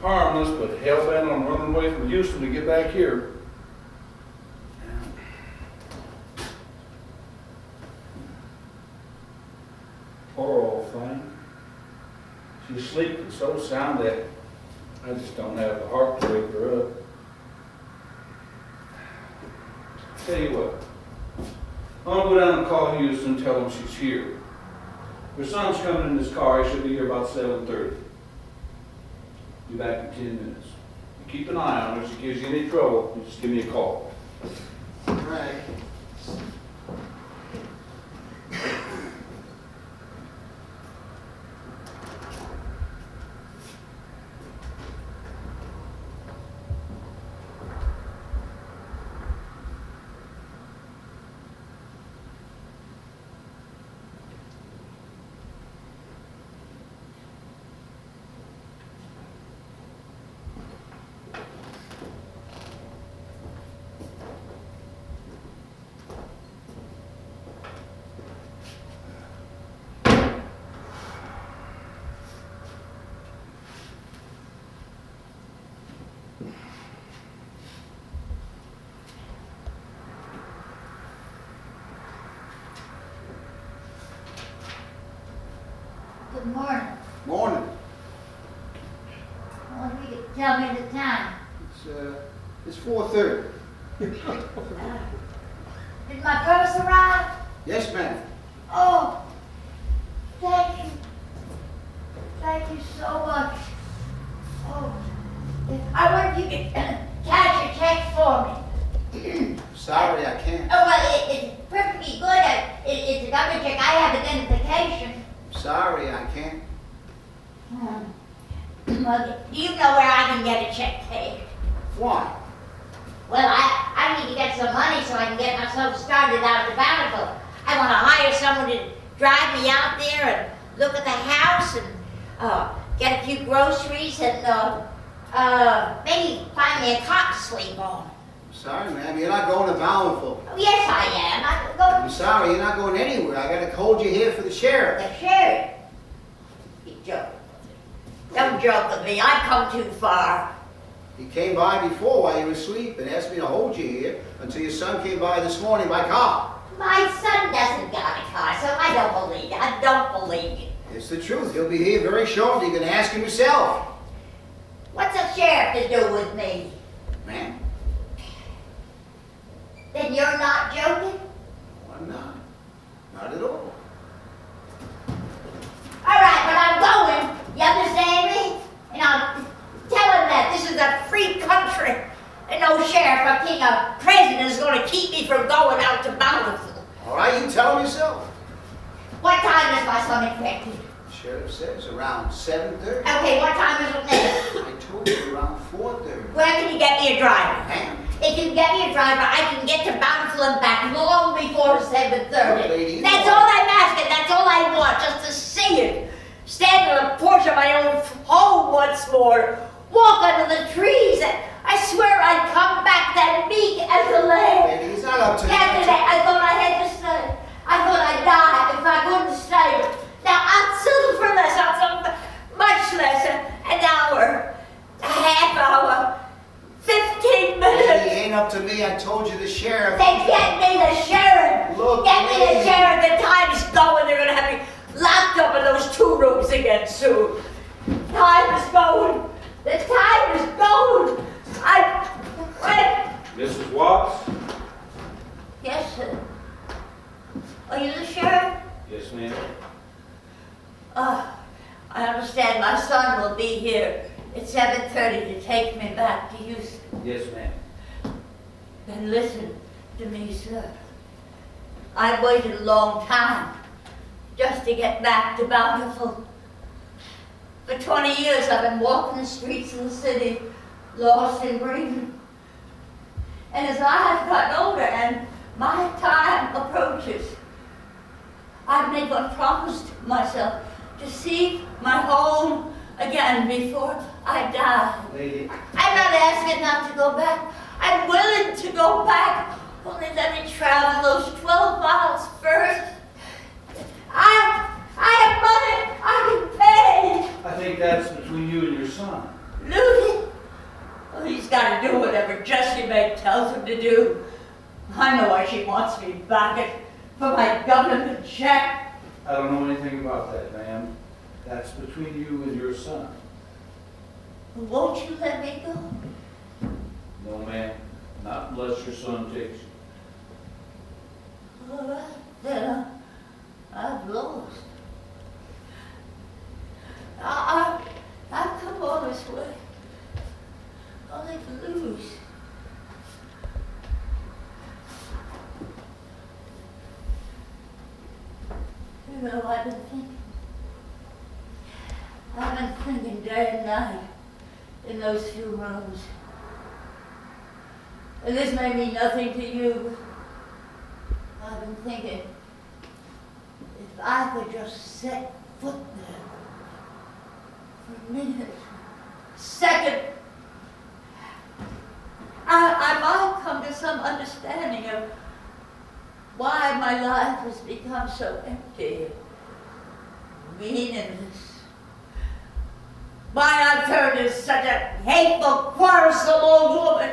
Harmless, but hell-bent on running away from Houston to get back here. Poor old thing. She's sleeping so sound that I just don't have the heart to wake her up. Tell you what, I'm gonna go down and call Houston and tell him she's here. Her son's coming in his car. He should be here about 7:30. Be back in 10 minutes. You keep an eye on her. If she gives you any trouble, you just give me a call. Right. Good morning. Morning. I want you to tell me the time. It's 4:30. Did my purse arrive? Yes, ma'am. Oh, thank you. Thank you so much. Oh, I wonder if you could cash a check for me. Sorry, I can't. Oh, well, it's perfectly good. It's a government check. I have identification. Sorry, I can't. Well, do you know where I can get a check paid? Why? Well, I need to get some money so I can get myself started out at the Bountiful. I want to hire someone to drive me out there and look at the house and get a few groceries and maybe find me a cot to sleep on. Sorry, ma'am. You're not going to Bountiful. Oh, yes, I am. I'm going I'm sorry, you're not going anywhere. I got to hold you here for the sheriff. the sheriff. You joke. Don't joke with me. I've come too far. He came by before while you were asleep and asked me to hold you here until your son came by this morning by car. My son doesn't got a car, so I don't believe it. I don't believe you. It's the truth. He'll be here very shortly. You can ask him yourself. What's a sheriff to do with me? Ma'am? Then you're not joking? I'm not. Not at all. All right, but I'm going. You understand me? And I'll tell him that this is a free country. And no sheriff or king or president is going to keep me from going out to Bountiful. All right, you tell him yourself. What time is my son expected? The sheriff says around 7:30. Okay, what time is it now? I told you around 4:30. Where can you get me a driver? Ma'am. If you get me a driver, I can get to Bountiful and back long before 7:30. Lady, That's all I'm asking. That's all I want, just to see it. Stand on the porch of my own home once more. Walk under the trees. I swear I'd come back that meek as a lamb. Lady, he's not up to After that, I thought I had to stay. I thought I'd die if I couldn't stay. Now, I'll settle for less. I'll settle for much less. An hour, a half hour. up to me. I told you the sheriff. Then get me the sheriff. Look, Get me the lady. sheriff. The time's going. They're gonna have me locked up in those 2 rooms again soon. Time is going. The time is going. Mrs. Watts? Yes, sir. Are you the sheriff? Yes, ma'am. I understand my son will be here at 7:30 to take me back to Houston. Yes, ma'am. Then listen to me, sir. I've waited a long time just to get back to Bountiful. For 20 years I've been walking the streets of the city, lost and grieving. And as I have gotten older and my time approaches, I've made one promise to myself to seek my home again before I die. Lady. I'm not asking not to go back. I'm willing to go back. Only let me travel those 12 miles first. I have money. I can pay. I think that's between you and your son. Lucy. Oh, he's got to do whatever Jessie May tells him to do. I know why she wants me back for my government check. I don't know anything about that, ma'am. That's between you and your son. Won't you let me go? No, ma'am. Not unless your son takes you. All right, then I've lost. I've come all this way, only to lose. You know, I've been thinking day and night in those few rooms. And this may mean nothing to you. I've been thinking, if I could just set foot there for a minute, second, I might come to some understanding of why my life has become so empty, meaningless. Why I've turned into such a hateful, quarrelsome old woman.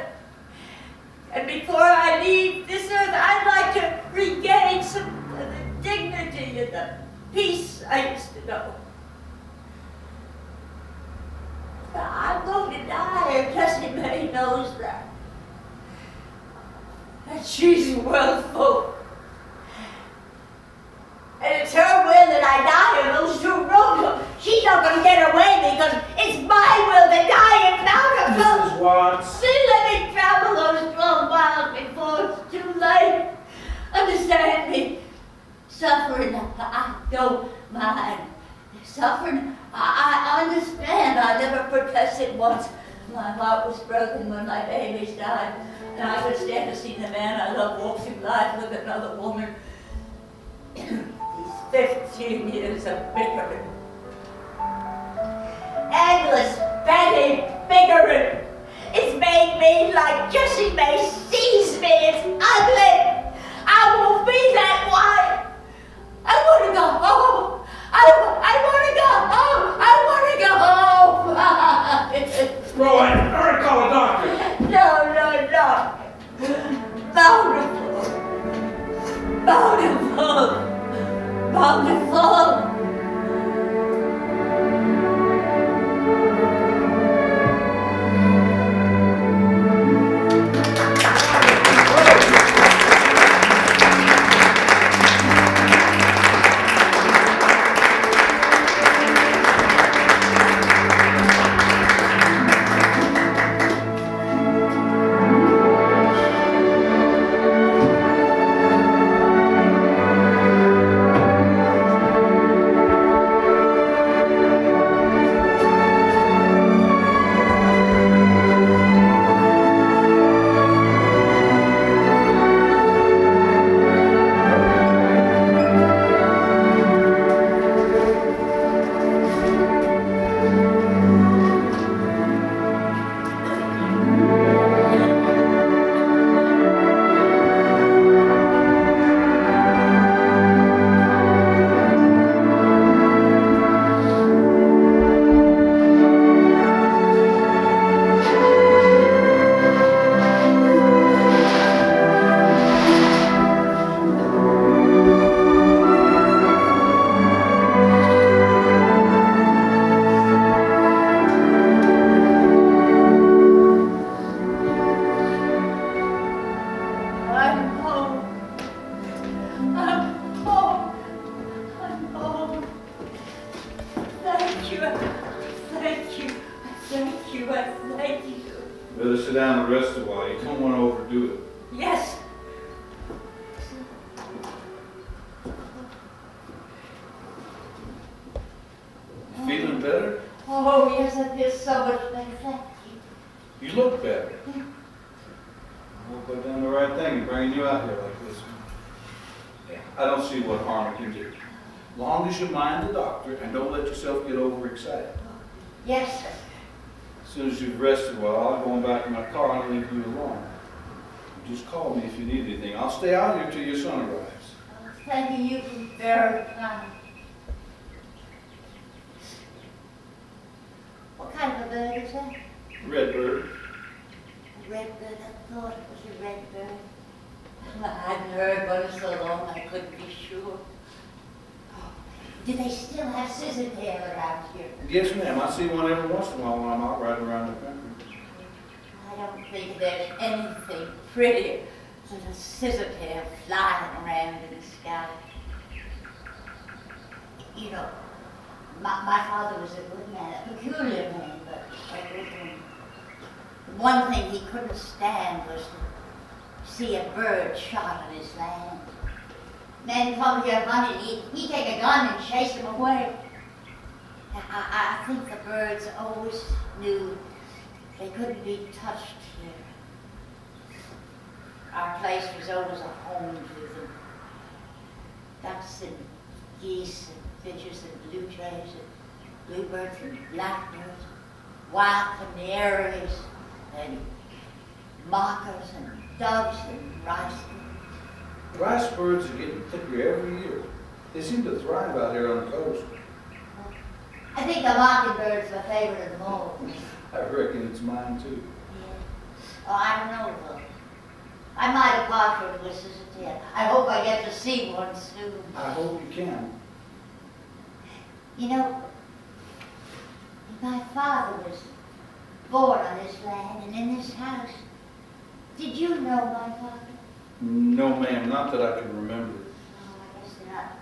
And before I leave this earth, I'd like to regain some of the dignity and the peace I used to know. I'm going to die, and Jessie May knows that. And she's willful. And it's her will that I die in those 2 rooms. She's not going to get away because it's my will to die in Bountiful. Mrs. Watts. Please let me travel those 12 miles before it's too late. Understand me. Suffering, I don't mind. Suffering, I understand. I never protested once. My heart was broken when my babies died. And I could stand to see the man I love walk through life with another woman. These 15 years of bickering. Endless, petty bickering. It's made me like Jessie May sees me. It's ugly. I won't be that way. I want to go home. I want to go home. I want to go home. Rowan, hurry, call a doctor. No. Bountiful. Better sit down and rest a while. You don't want to overdo it. Yes. You feeling better? Oh, yes, I feel so much better. Thank you. You look better. We'll put down the right thing and bring you out here like this. I don't see what harm it can do. Long as you mind the doctor and don't let yourself get overexcited. Yes, sir. As soon as you've rested a while, I'll go back in my car and leave you alone. Just call me if you need anything. I'll stay out here till your son arrives. Oh, thank you. You've been very kind. What kind of a bird is that? Redbird. A red bird. I thought it was a red bird. I hadn't heard one so long I couldn't be sure. Oh, do they still have scissor tail around here? Yes, ma'am. I see one every once in a while when I'm out riding around the country. I don't think there's anything prettier than a scissor tail flying around in the sky. You know, my father was a good man, a peculiar man, but a good one. One thing he couldn't stand was to see a bird shot on his land. Men come here hunting, he'd take a gun and chase them away. I think the birds always knew they couldn't be touched here. Our place was always a home to them. Ducks and geese and finches and blue jays and bluebirds and blackbirds, wild canaries and mockers and doves and rice birds. Rice birds are getting thicker every year. They seem to thrive out here on the coast. I think the mockingbird's my favorite of them all. I reckon it's mine too. Yeah. Oh, I don't know though. I might have partial wishes a tail. I hope I get to see one soon. I hope you can. You know, my father was born on this land and in this house. Did you know my father? No, ma'am, not that I can remember. Oh, I guess there are not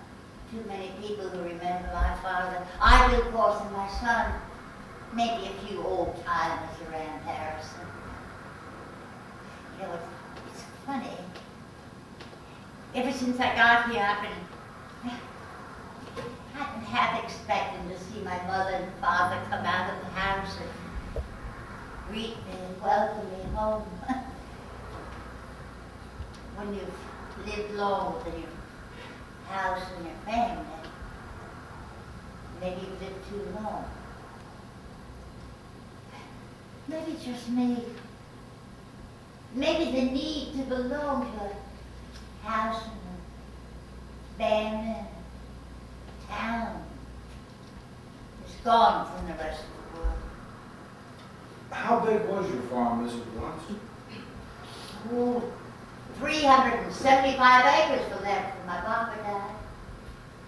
too many people who remember my father. I do, of course, and my son. Maybe a few old timers around Harrison. You know, it's funny. Ever since I got here, I've been half expecting to see my mother and father come out of the house and greet me and welcome me home. When you've lived long with your house and your family, maybe you've lived too long. Maybe it's just me. Maybe the need to belong to a house and a family and a town is gone from the rest of the world. How big was your farm, Mrs. Watts? Oh, 375 acres were left when my papa died.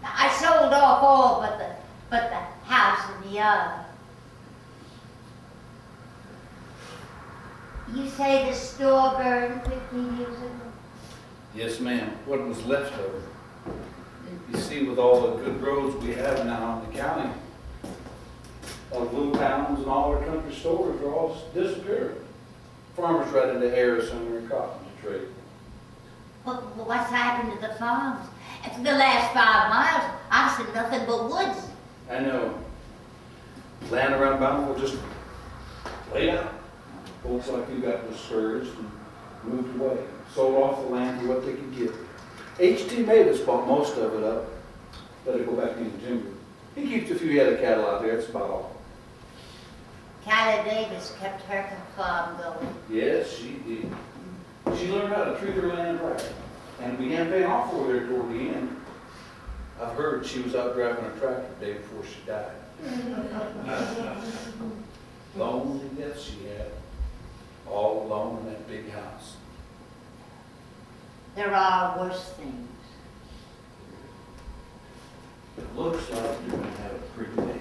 Now, I sold off all but the house and the yard. You say the store burned 15 years ago? Yes, ma'am. What was left of it. You see, with all the good roads we have now in the county, all the little towns and all our country stores are all disappearing. Farmers right into Harrison and cotton to trade. Well, what's happened to the farms? For the last 5 miles, I've seen nothing but woods. I know. Land around Bountiful just laid out. Folks like you got discouraged and moved away. Sold off the land for what they could get. H.T. Mavis bought most of it up. Let it go back into timber. He keeps a few head of cattle out there, that's about all. Callie Davis kept her farm going. Yes, she did. She learned how to treat her land right. And began paying off for her toward the end. I've heard she was out driving a tractor the day before she died. Lonely death she had. All alone in that big house. There are worse things. It looks like you're going to have a pretty day.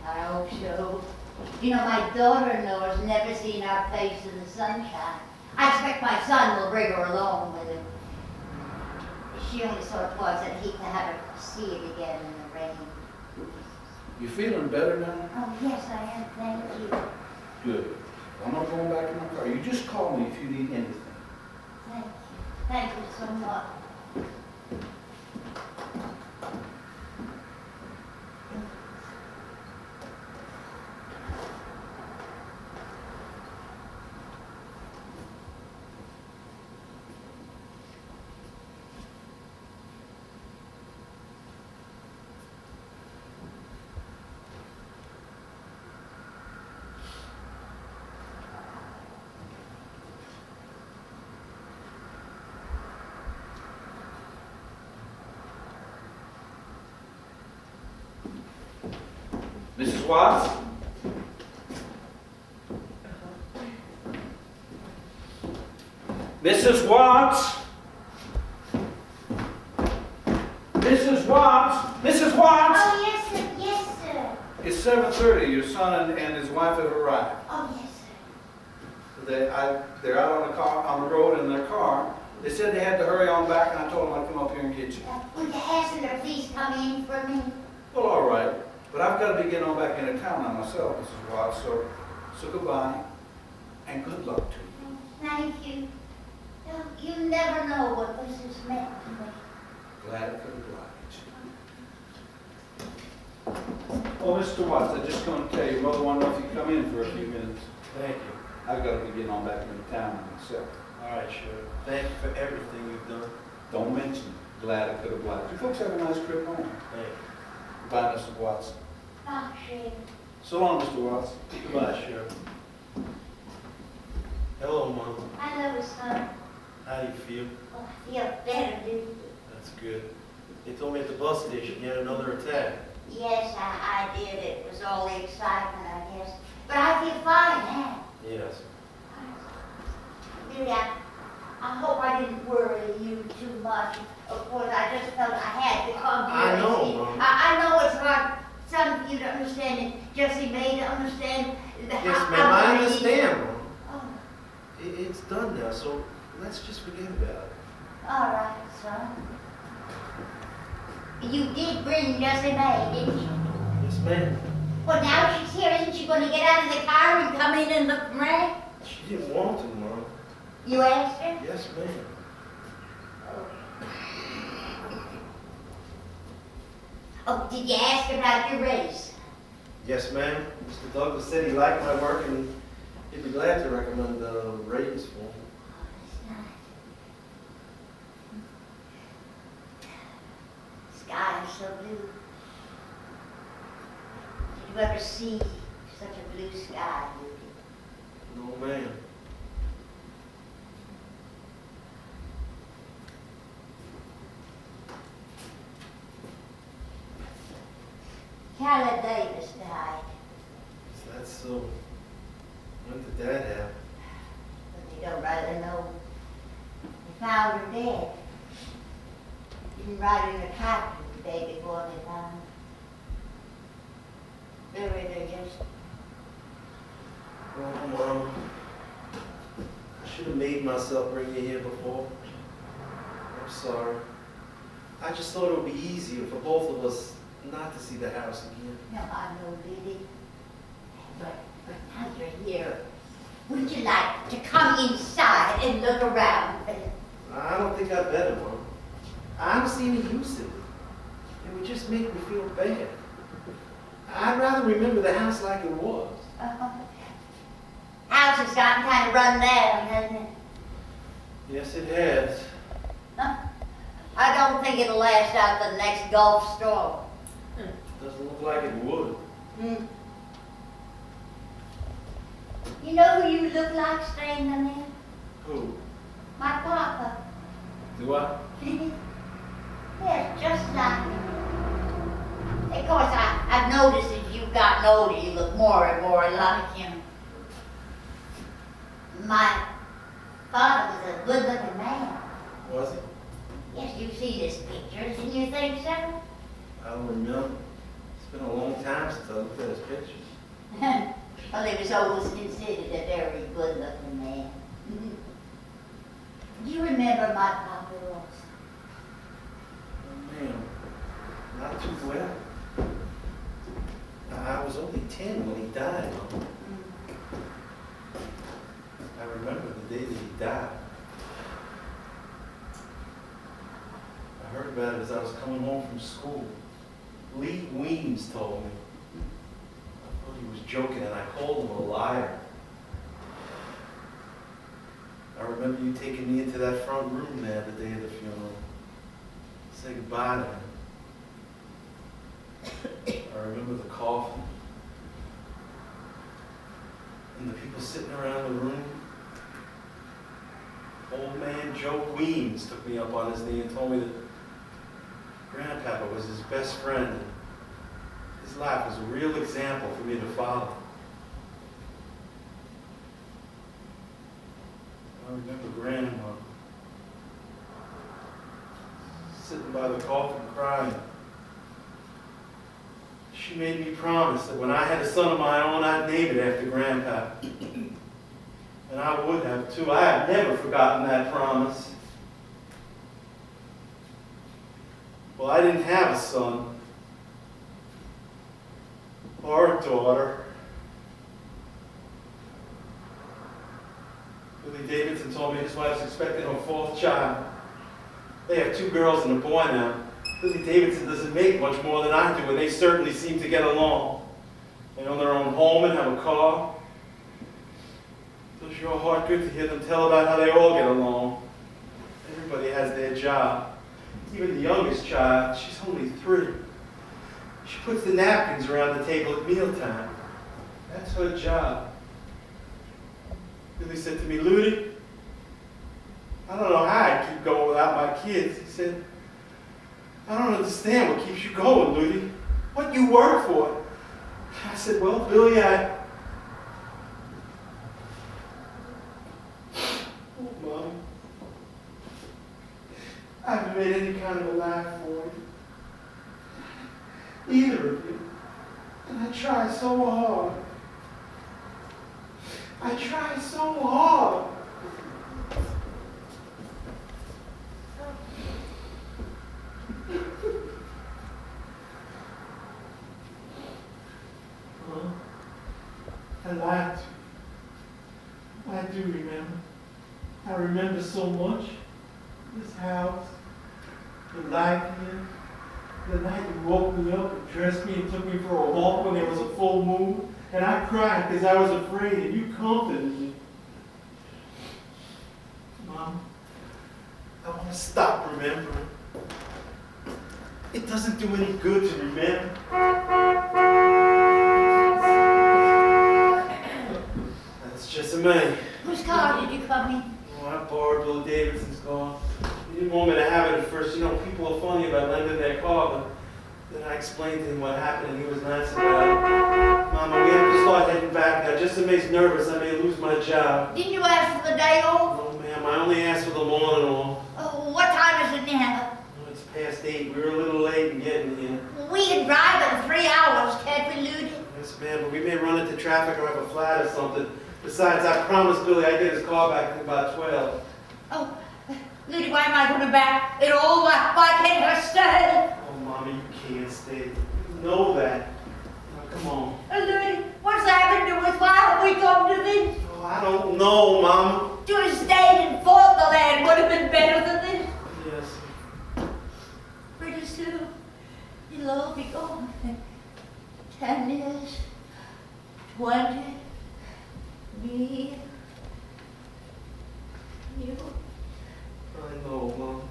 I hope so. You know, my daughter-in-law has never seen our place in the sunshine. I expect my son will bring her along with him. She only saw it twice, and he'd have her see it again in the rain. You feeling better now? Oh, yes, I am. Thank you. Good. I'm not going back in my car. You just call me if you need anything. Thank you. Thank you so much. Mrs. Watts? Mrs. Watts? Mrs. Watts? Mrs. Watts? Oh, yes, sir. Yes, sir. It's 7:30. Your son and his wife have arrived. Oh, yes, sir. They're out on the road in their car. They said they had to hurry on back, and I told them I'd come up here and get you. Would you ask them to please come in for me? Well, all right. But I've got to be getting on back into town now myself, Mrs. Watts. So goodbye, and good luck to you. Thank you. You never know what this has meant to me. Glad I could oblige. Oh, Mr. Watts, I just come to tell you, Mother wanted to know if you come in for a few minutes. Thank you. I've got to be getting on back into town myself. All right, sure. Thank you for everything you've done. Don't mention it. Glad I could oblige. You folks have a nice trip home. Thank you. Goodbye, Mr. Watts. Oh, Shane. So long, Mr. Watts. Goodbye, Sheriff. Hello, Mom. Hello, son. How do you feel? Oh, I feel better, dude. That's good. They told me at the bus station you had another attack. Yes, I did. It was all the excitement, I guess. But I feel fine now. Yes. Really, I hope I didn't worry you too much. Of course, I just felt I had to come here. I know, and see. Mom. I know it's hard, some of you to understand, and Jesse may to understand. Yes, ma'am, I understand, Mom. Oh, It's done now, so let's just forget about it. all right, son. You did bring Jesse May, didn't you? Yes, ma'am. Well, now she's here, isn't she going to get out of the car and come in and look for me? She didn't want to, Mom. You asked her? Yes, ma'am. Oh, did you ask about your race? Yes, ma'am. Mr. Douglas said he liked my work and he'd be glad to recommend the ratings for me. Sky is so blue. Did you ever see such a blue sky, Rudy? No, ma'am. Carrie Davis died, Is that so? When did that happen? but they don't really know. They found her dead. Didn't write in her coffin the day before they found her. Buried her just. Oh, Mom. I should have made myself bring you here before. I'm sorry. I just thought it would be easier for both of us not to see the house again. No, I know, Lily. But now you're here. Would you like to come inside and look around? I don't think I better, Mom. I don't see any use in it. It would just make me feel bad. I'd rather remember the house like it was. House has gotten kind of run down, hasn't it? Yes, it has. I don't think it'll last out the next Gulf storm. Doesn't look like it would. Hmm. You know who you look like staying in there? Who? My papa. Do I? Yes, just like him. Of course, I've noticed as you've gotten older, you look more and more like him. My father was a good-looking man. Was he? Yes, you've seen his pictures, didn't you think so? I don't remember. It's been a long time since I looked at his pictures. Well, he was always considered a very good-looking man. Do you remember my papa, Ross? Oh, ma'am. Not too well. I was only 10 when he died, Mom. I remember the day that he died. I heard about it as I was coming home from school. Lee Weems told me. I thought he was joking and I called him a liar. I remember you taking me into that front room there the day of the funeral. Say goodbye to him. I remember the coffin. And the people sitting around the room. Old man Joe Weems took me up on his knee and told me that Grandpapa was his best friend. And his life was a real example for me to follow. I remember Grandma sitting by the coffin crying. She made me promise that when I had a son of my own, I'd name it after Grandpa. And I would have too. I have never forgotten that promise. Well, I didn't have a son or a daughter. Billy Davidson told me his wife's expecting her 4th child. They have 2 girls and a boy now. Billy Davidson doesn't make much more than I do, and they certainly seem to get along. They own their own home and have a car. It does your heart good to hear them tell about how they all get along. Everybody has their job. Even the youngest child, she's only 3. She puts the napkins around the table at mealtime. That's her job. Billy said to me, Ludi, I don't know how I keep going without my kids. He said, I don't understand what keeps you going, Ludi. What do you work for? I said, well, Billy, Oh, Mom. I haven't made any kind of a life for you. Either of you. And I try so hard. I try so hard. I lied to you. I do remember. I remember so much. This house, the light here, the night you woke me up and dressed me and took me for a walk when there was a full moon, and I cried because I was afraid, and you comforted me. Mom, I want to stop remembering. It doesn't do any good to remember. That's just a me. Whose car did you come in? Oh, I borrowed Bill Davidson's car. He didn't want me to have it at first. You know, people are funny about lending their car, but then I explained to him what happened, and he was nice about it. Mama, we have to start heading back now. Just in case nervous, I may lose my job. Didn't you ask for the day off? No, ma'am, I only asked for the morning off. Oh, what time is it now? Oh, it's past 8. We were a little late in getting here. We can drive in 3 hours, can't we, Ludi? Yes, ma'am, but we may run into traffic or have a flat or something. Besides, I promised Billy I'd get his car back in about 12. Oh, Ludi, why am I going back at all? Why can't I stay? Oh, Mommy, you can't stay. You know that. Now, come on. Ludi, what's happened to us? Why have we come to this? Oh, I don't know, Mama. To have stayed and fought the land would have been better than this. Yes. Pretty soon, it'll all be gone. 10 years, 20, me, you. I know, Mom.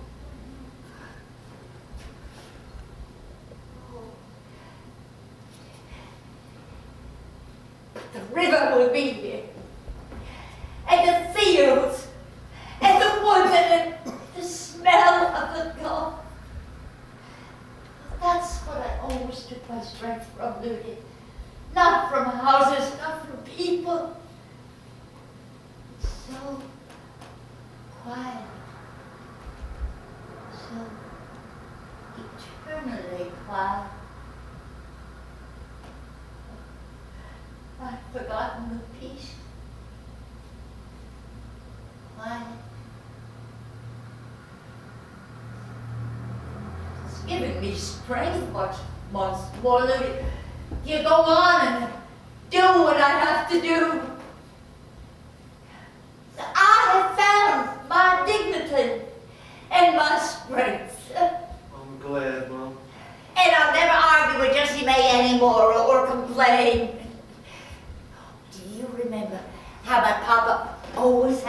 The river will be here, and the fields, and the woods, and the smell of the Gulf. That's what I always took my strength from, Ludi. Not from houses, not from people. It's so quiet, so eternally quiet. I've forgotten the peace. Quiet. It's given me strength once more, Ludi. You go on and do what I have to do.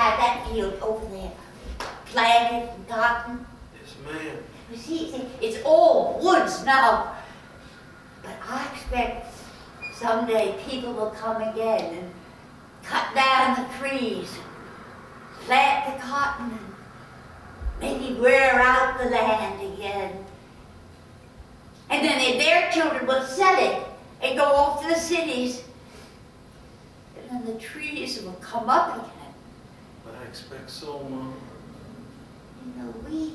have that field over there planted and cotton. Yes, ma'am. You see, it's all woods now. But I expect someday people will come again and cut down the trees, plant the cotton, and maybe wear out the land again. And then their children will sell it and go off to the cities. And then the trees will come up again. I expect so, Mom. You know, we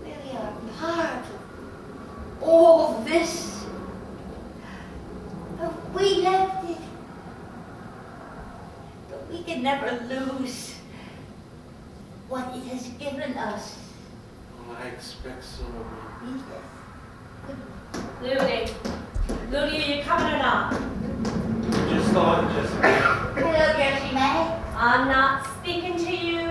really are part of all this. But we left it. But we can never lose what it has given us. Oh, I expect so, Mom. Looney. Looney, are you coming or not? Just thought, Jessica. Hello, Jessie May. I'm not speaking to you.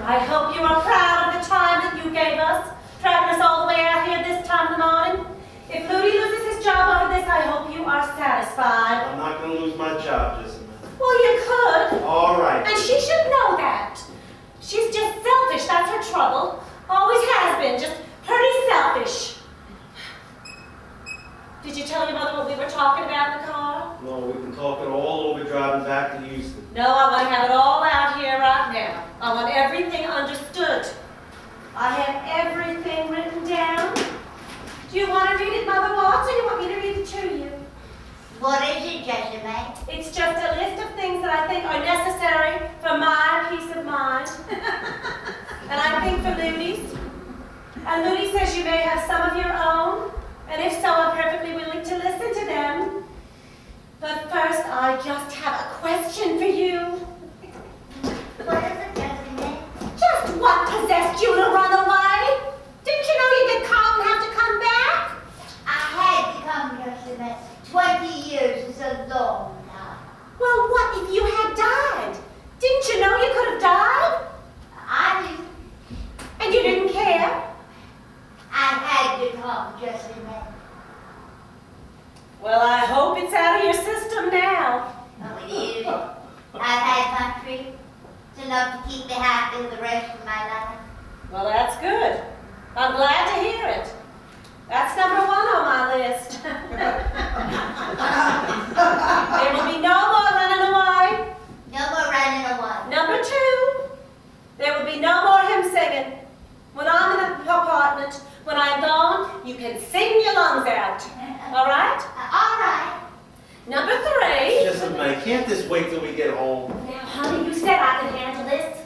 I hope you are proud of the time that you gave us, dragging us all the way out here this time in the morning. If Looney loses his job over this, I hope you are satisfied. I'm not going to lose my job, Jessica. Well, you could. All right. And she should know that. She's just selfish, that's her trouble. Always has been, just pretty selfish. Did you tell your mother what we were talking about in the car? No, we've been talking all over driving back to Houston. No, I want to have it all out here right now. I want everything understood. I have everything written down. Do you want to read it, Mother Watts, or do you want me to read it to you? What is it, Jessie May? It's just a list of things that I think are necessary for my peace of mind. And I think for Looney's. And Looney says you may have some of your own. And if so, I'm perfectly willing to listen to them. But first, I just have a question for you. What is it, Jessie May? Just what possessed you to run away? Didn't you know you'd get caught and have to come back? I had to come, Jessie May. 20 years is a long time. Well, what if you had died? Didn't you know you could have died? I knew. And you didn't care? I had to come, Jessie May. Well, I hope it's out of your system now. Oh, it is. I've had my treat. It's enough to keep me happy the rest of my life. Well, that's good. I'm glad to hear it. That's number 1 on my list. There will be no more running away. No more running away. Number 2, there will be no more hymn singing. When I'm in the apartment, when I'm gone, you can sing your lungs out. All right? All right. Number 3. Jessica May, can't this wait till we get home? Now, honey, you said I could handle this.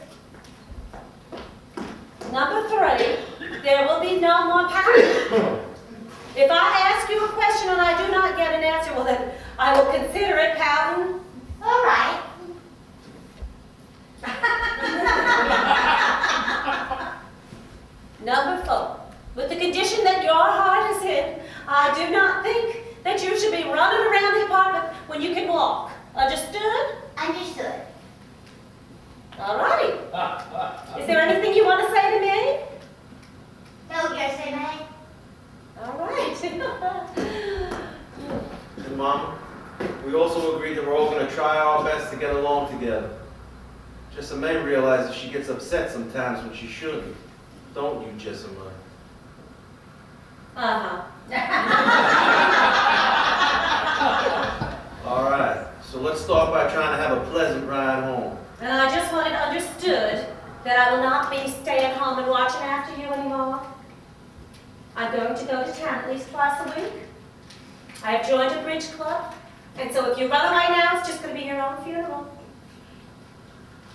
Number 3, there will be no more pouting. If I ask you a question and I do not get an answer, well then I will consider it pouting. All right. Number 4, with the condition that your heart is in, I do not think that you should be running around the apartment when you can walk. Understood? Understood. All righty. Is there anything you want to say to me? No, Jessie May. All right. And Mom, we also agreed that we're all going to try our best to get along together. Jessica May realizes she gets upset sometimes when she shouldn't. Don't you, Jessica May? Uh-huh. All right, so let's start by trying to have a pleasant ride home. And I just want it understood that I will not be staying home and watching after you anymore. I'm going to go to town at least twice a week. I have joined a bridge club, and so if you run away now, it's just going to be your own funeral.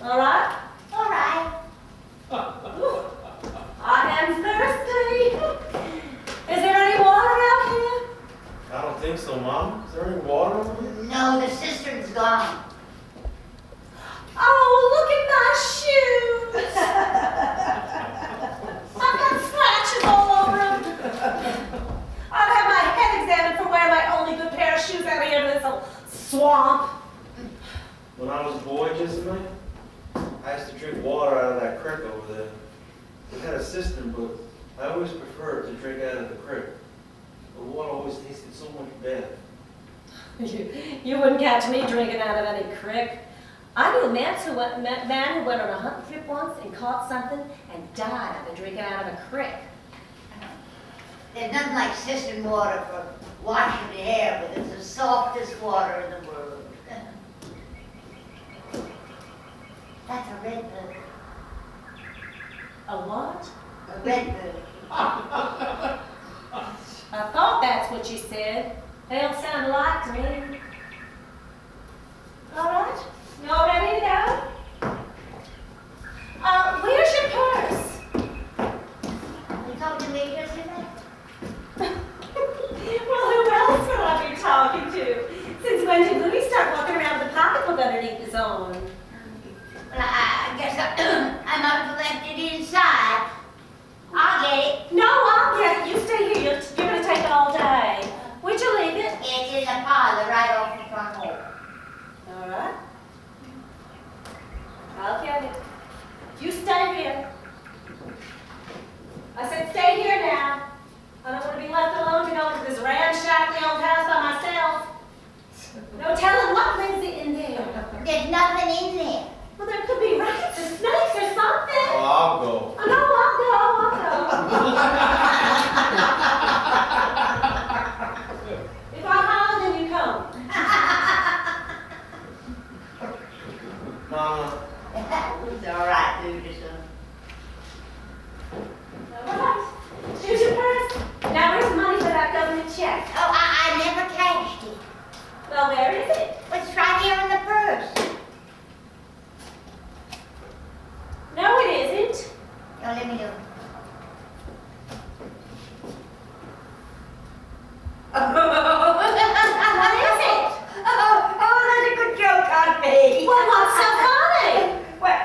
All right? All right. I am thirsty. Is there any water out here? I don't think so, Mom. Is there any water over here? No, the cistern's gone. Oh, look at my shoes. I've got scratches all over them. I've had my head examined for wearing my only good pair of shoes out here in this old swamp. When I was a boy, Jessica May, I used to drink water out of that creek over there. We had a cistern, but I always preferred to drink out of the creek. The water always tasted so much better. You wouldn't catch me drinking out of any creek. I knew a man who went on a hunting trip once and caught something and died after drinking out of a creek. There's nothing like cistern water for washing the hair, but it's the softest water in the world. That's a red bird. A what? A red bird. I thought that's what you said. They don't sound alike to me. All right, you all ready to go? Where's your purse? You talking to me just a minute? Well, who else would I be talking to? Since when did Louis start walking around with a pocketbook underneath his arm? Well, I guess I must have left it inside. I'll get it. No, I'll get it. You stay here. You're going to take it all day. Where'd you leave it? It's in the parlor right off the front hall. All right. I'll get it. You stay here. I said stay here now. I don't want to be left alone to go into this ramshackly old house by myself. No telling what lives in there. There's nothing in there. Well, there could be rats or snakes or something. Oh, I'll go. Oh, no, I'll go. If I holler, then you come. Mama, It's all right, Lucas. All right. Here's your purse. Now, where's the money for that government check? Oh, I never cashed it. Well, where is it? It's right here in the purse. No, it isn't. Now, let me do it. What is it? Oh, that's a good joke on me. Well, what's so funny? Well,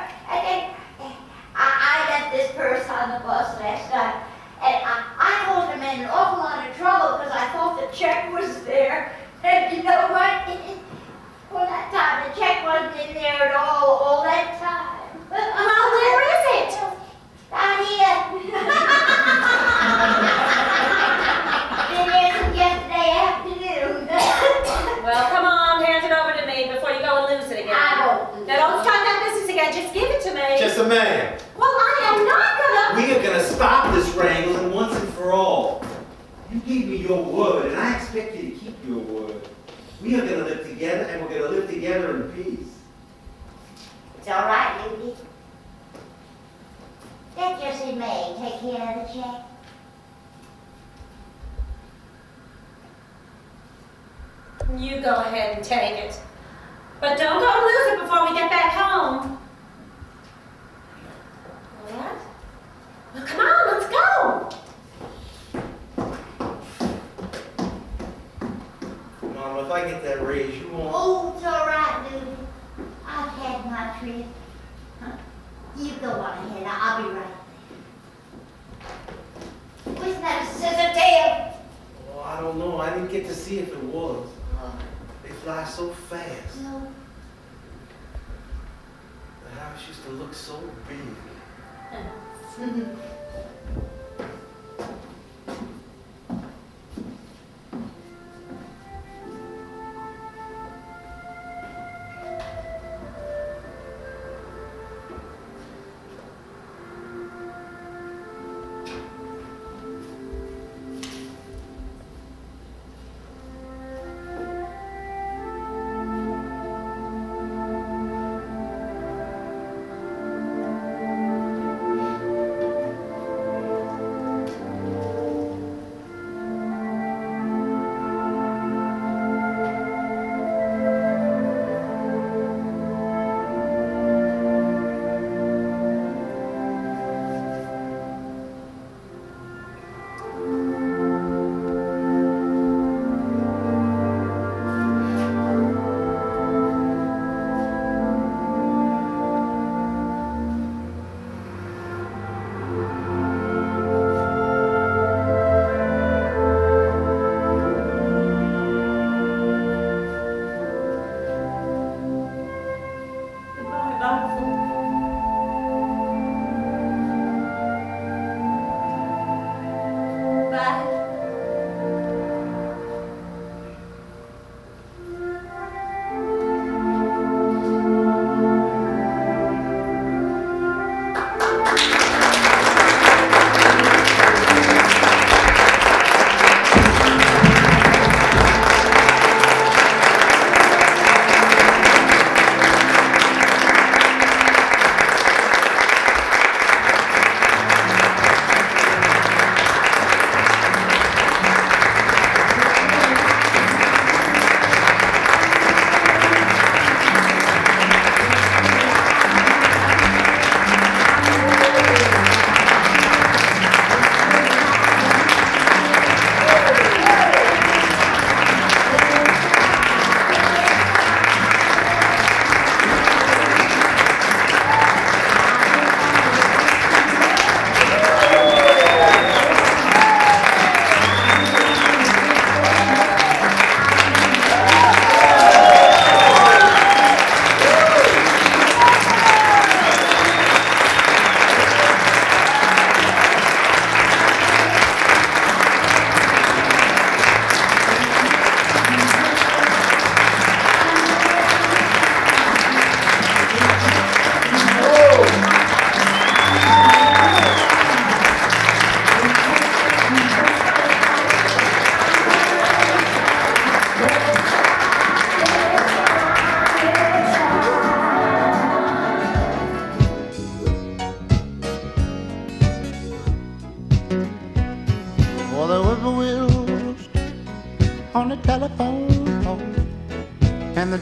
I left this purse on the bus last night, and I caused him in an awful lot of trouble because I thought the check was there. And you know what? Well, that time the check wasn't in there at all that time. Well, where is it? Out here. Been there since yesterday afternoon. Well, come on, hand it over to me before you go and lose it again. I won't lose Now, don't start that business again. Just give it to me. just a man. Well, I am not gonna. We are gonna stop this wrangling once and for all. You gave me your word, and I expect you to keep your word. We are gonna live together, and we're gonna live together in peace. It's all right, Ludi. Let Jessie May take care of the check. You go ahead and take it. But don't go and lose it before we get back home. All right? Well, come on, let's go. Mama, if I get that raise, you won't. Oh, it's all right, Ludi. I've had my trip. You go on ahead. I'll be right there. Wasn't that a scissor tail? Oh, I don't know. I didn't get to see if it was. Oh, They fly so fast. no. The house used to look so big.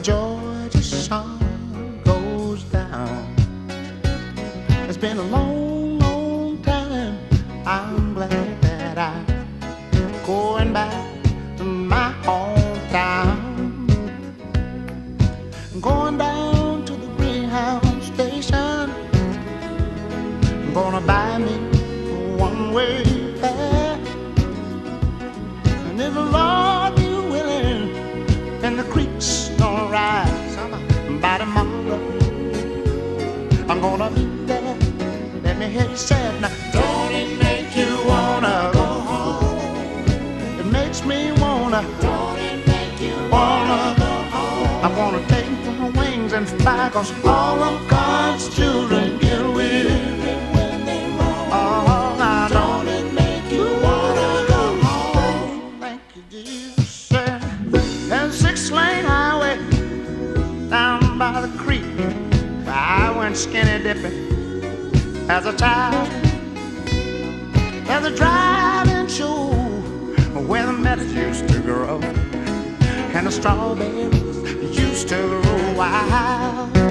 Georgia sun goes down. It's been a long, long time. I'm glad that I'm going back to my hometown. Going down to the Greyhound station. I'm gonna buy me a one-way fare. And if the Lord be willing, and the creek's gonna rise by tomorrow, I'm gonna be there. Let me hear you say it now. Don't it make you wanna go home? It makes me wanna. Don't it make you wanna go home? I wanna take my wings and fly, 'cause all of God's children get weary when they roam. Oh, now don't it make you wanna go home? Thank you, Jesus. There's a 6-lane highway down by the creek where I went skinny dipping as a child. There's a driving show where the meadows used to grow and the strawberries used to grow wild.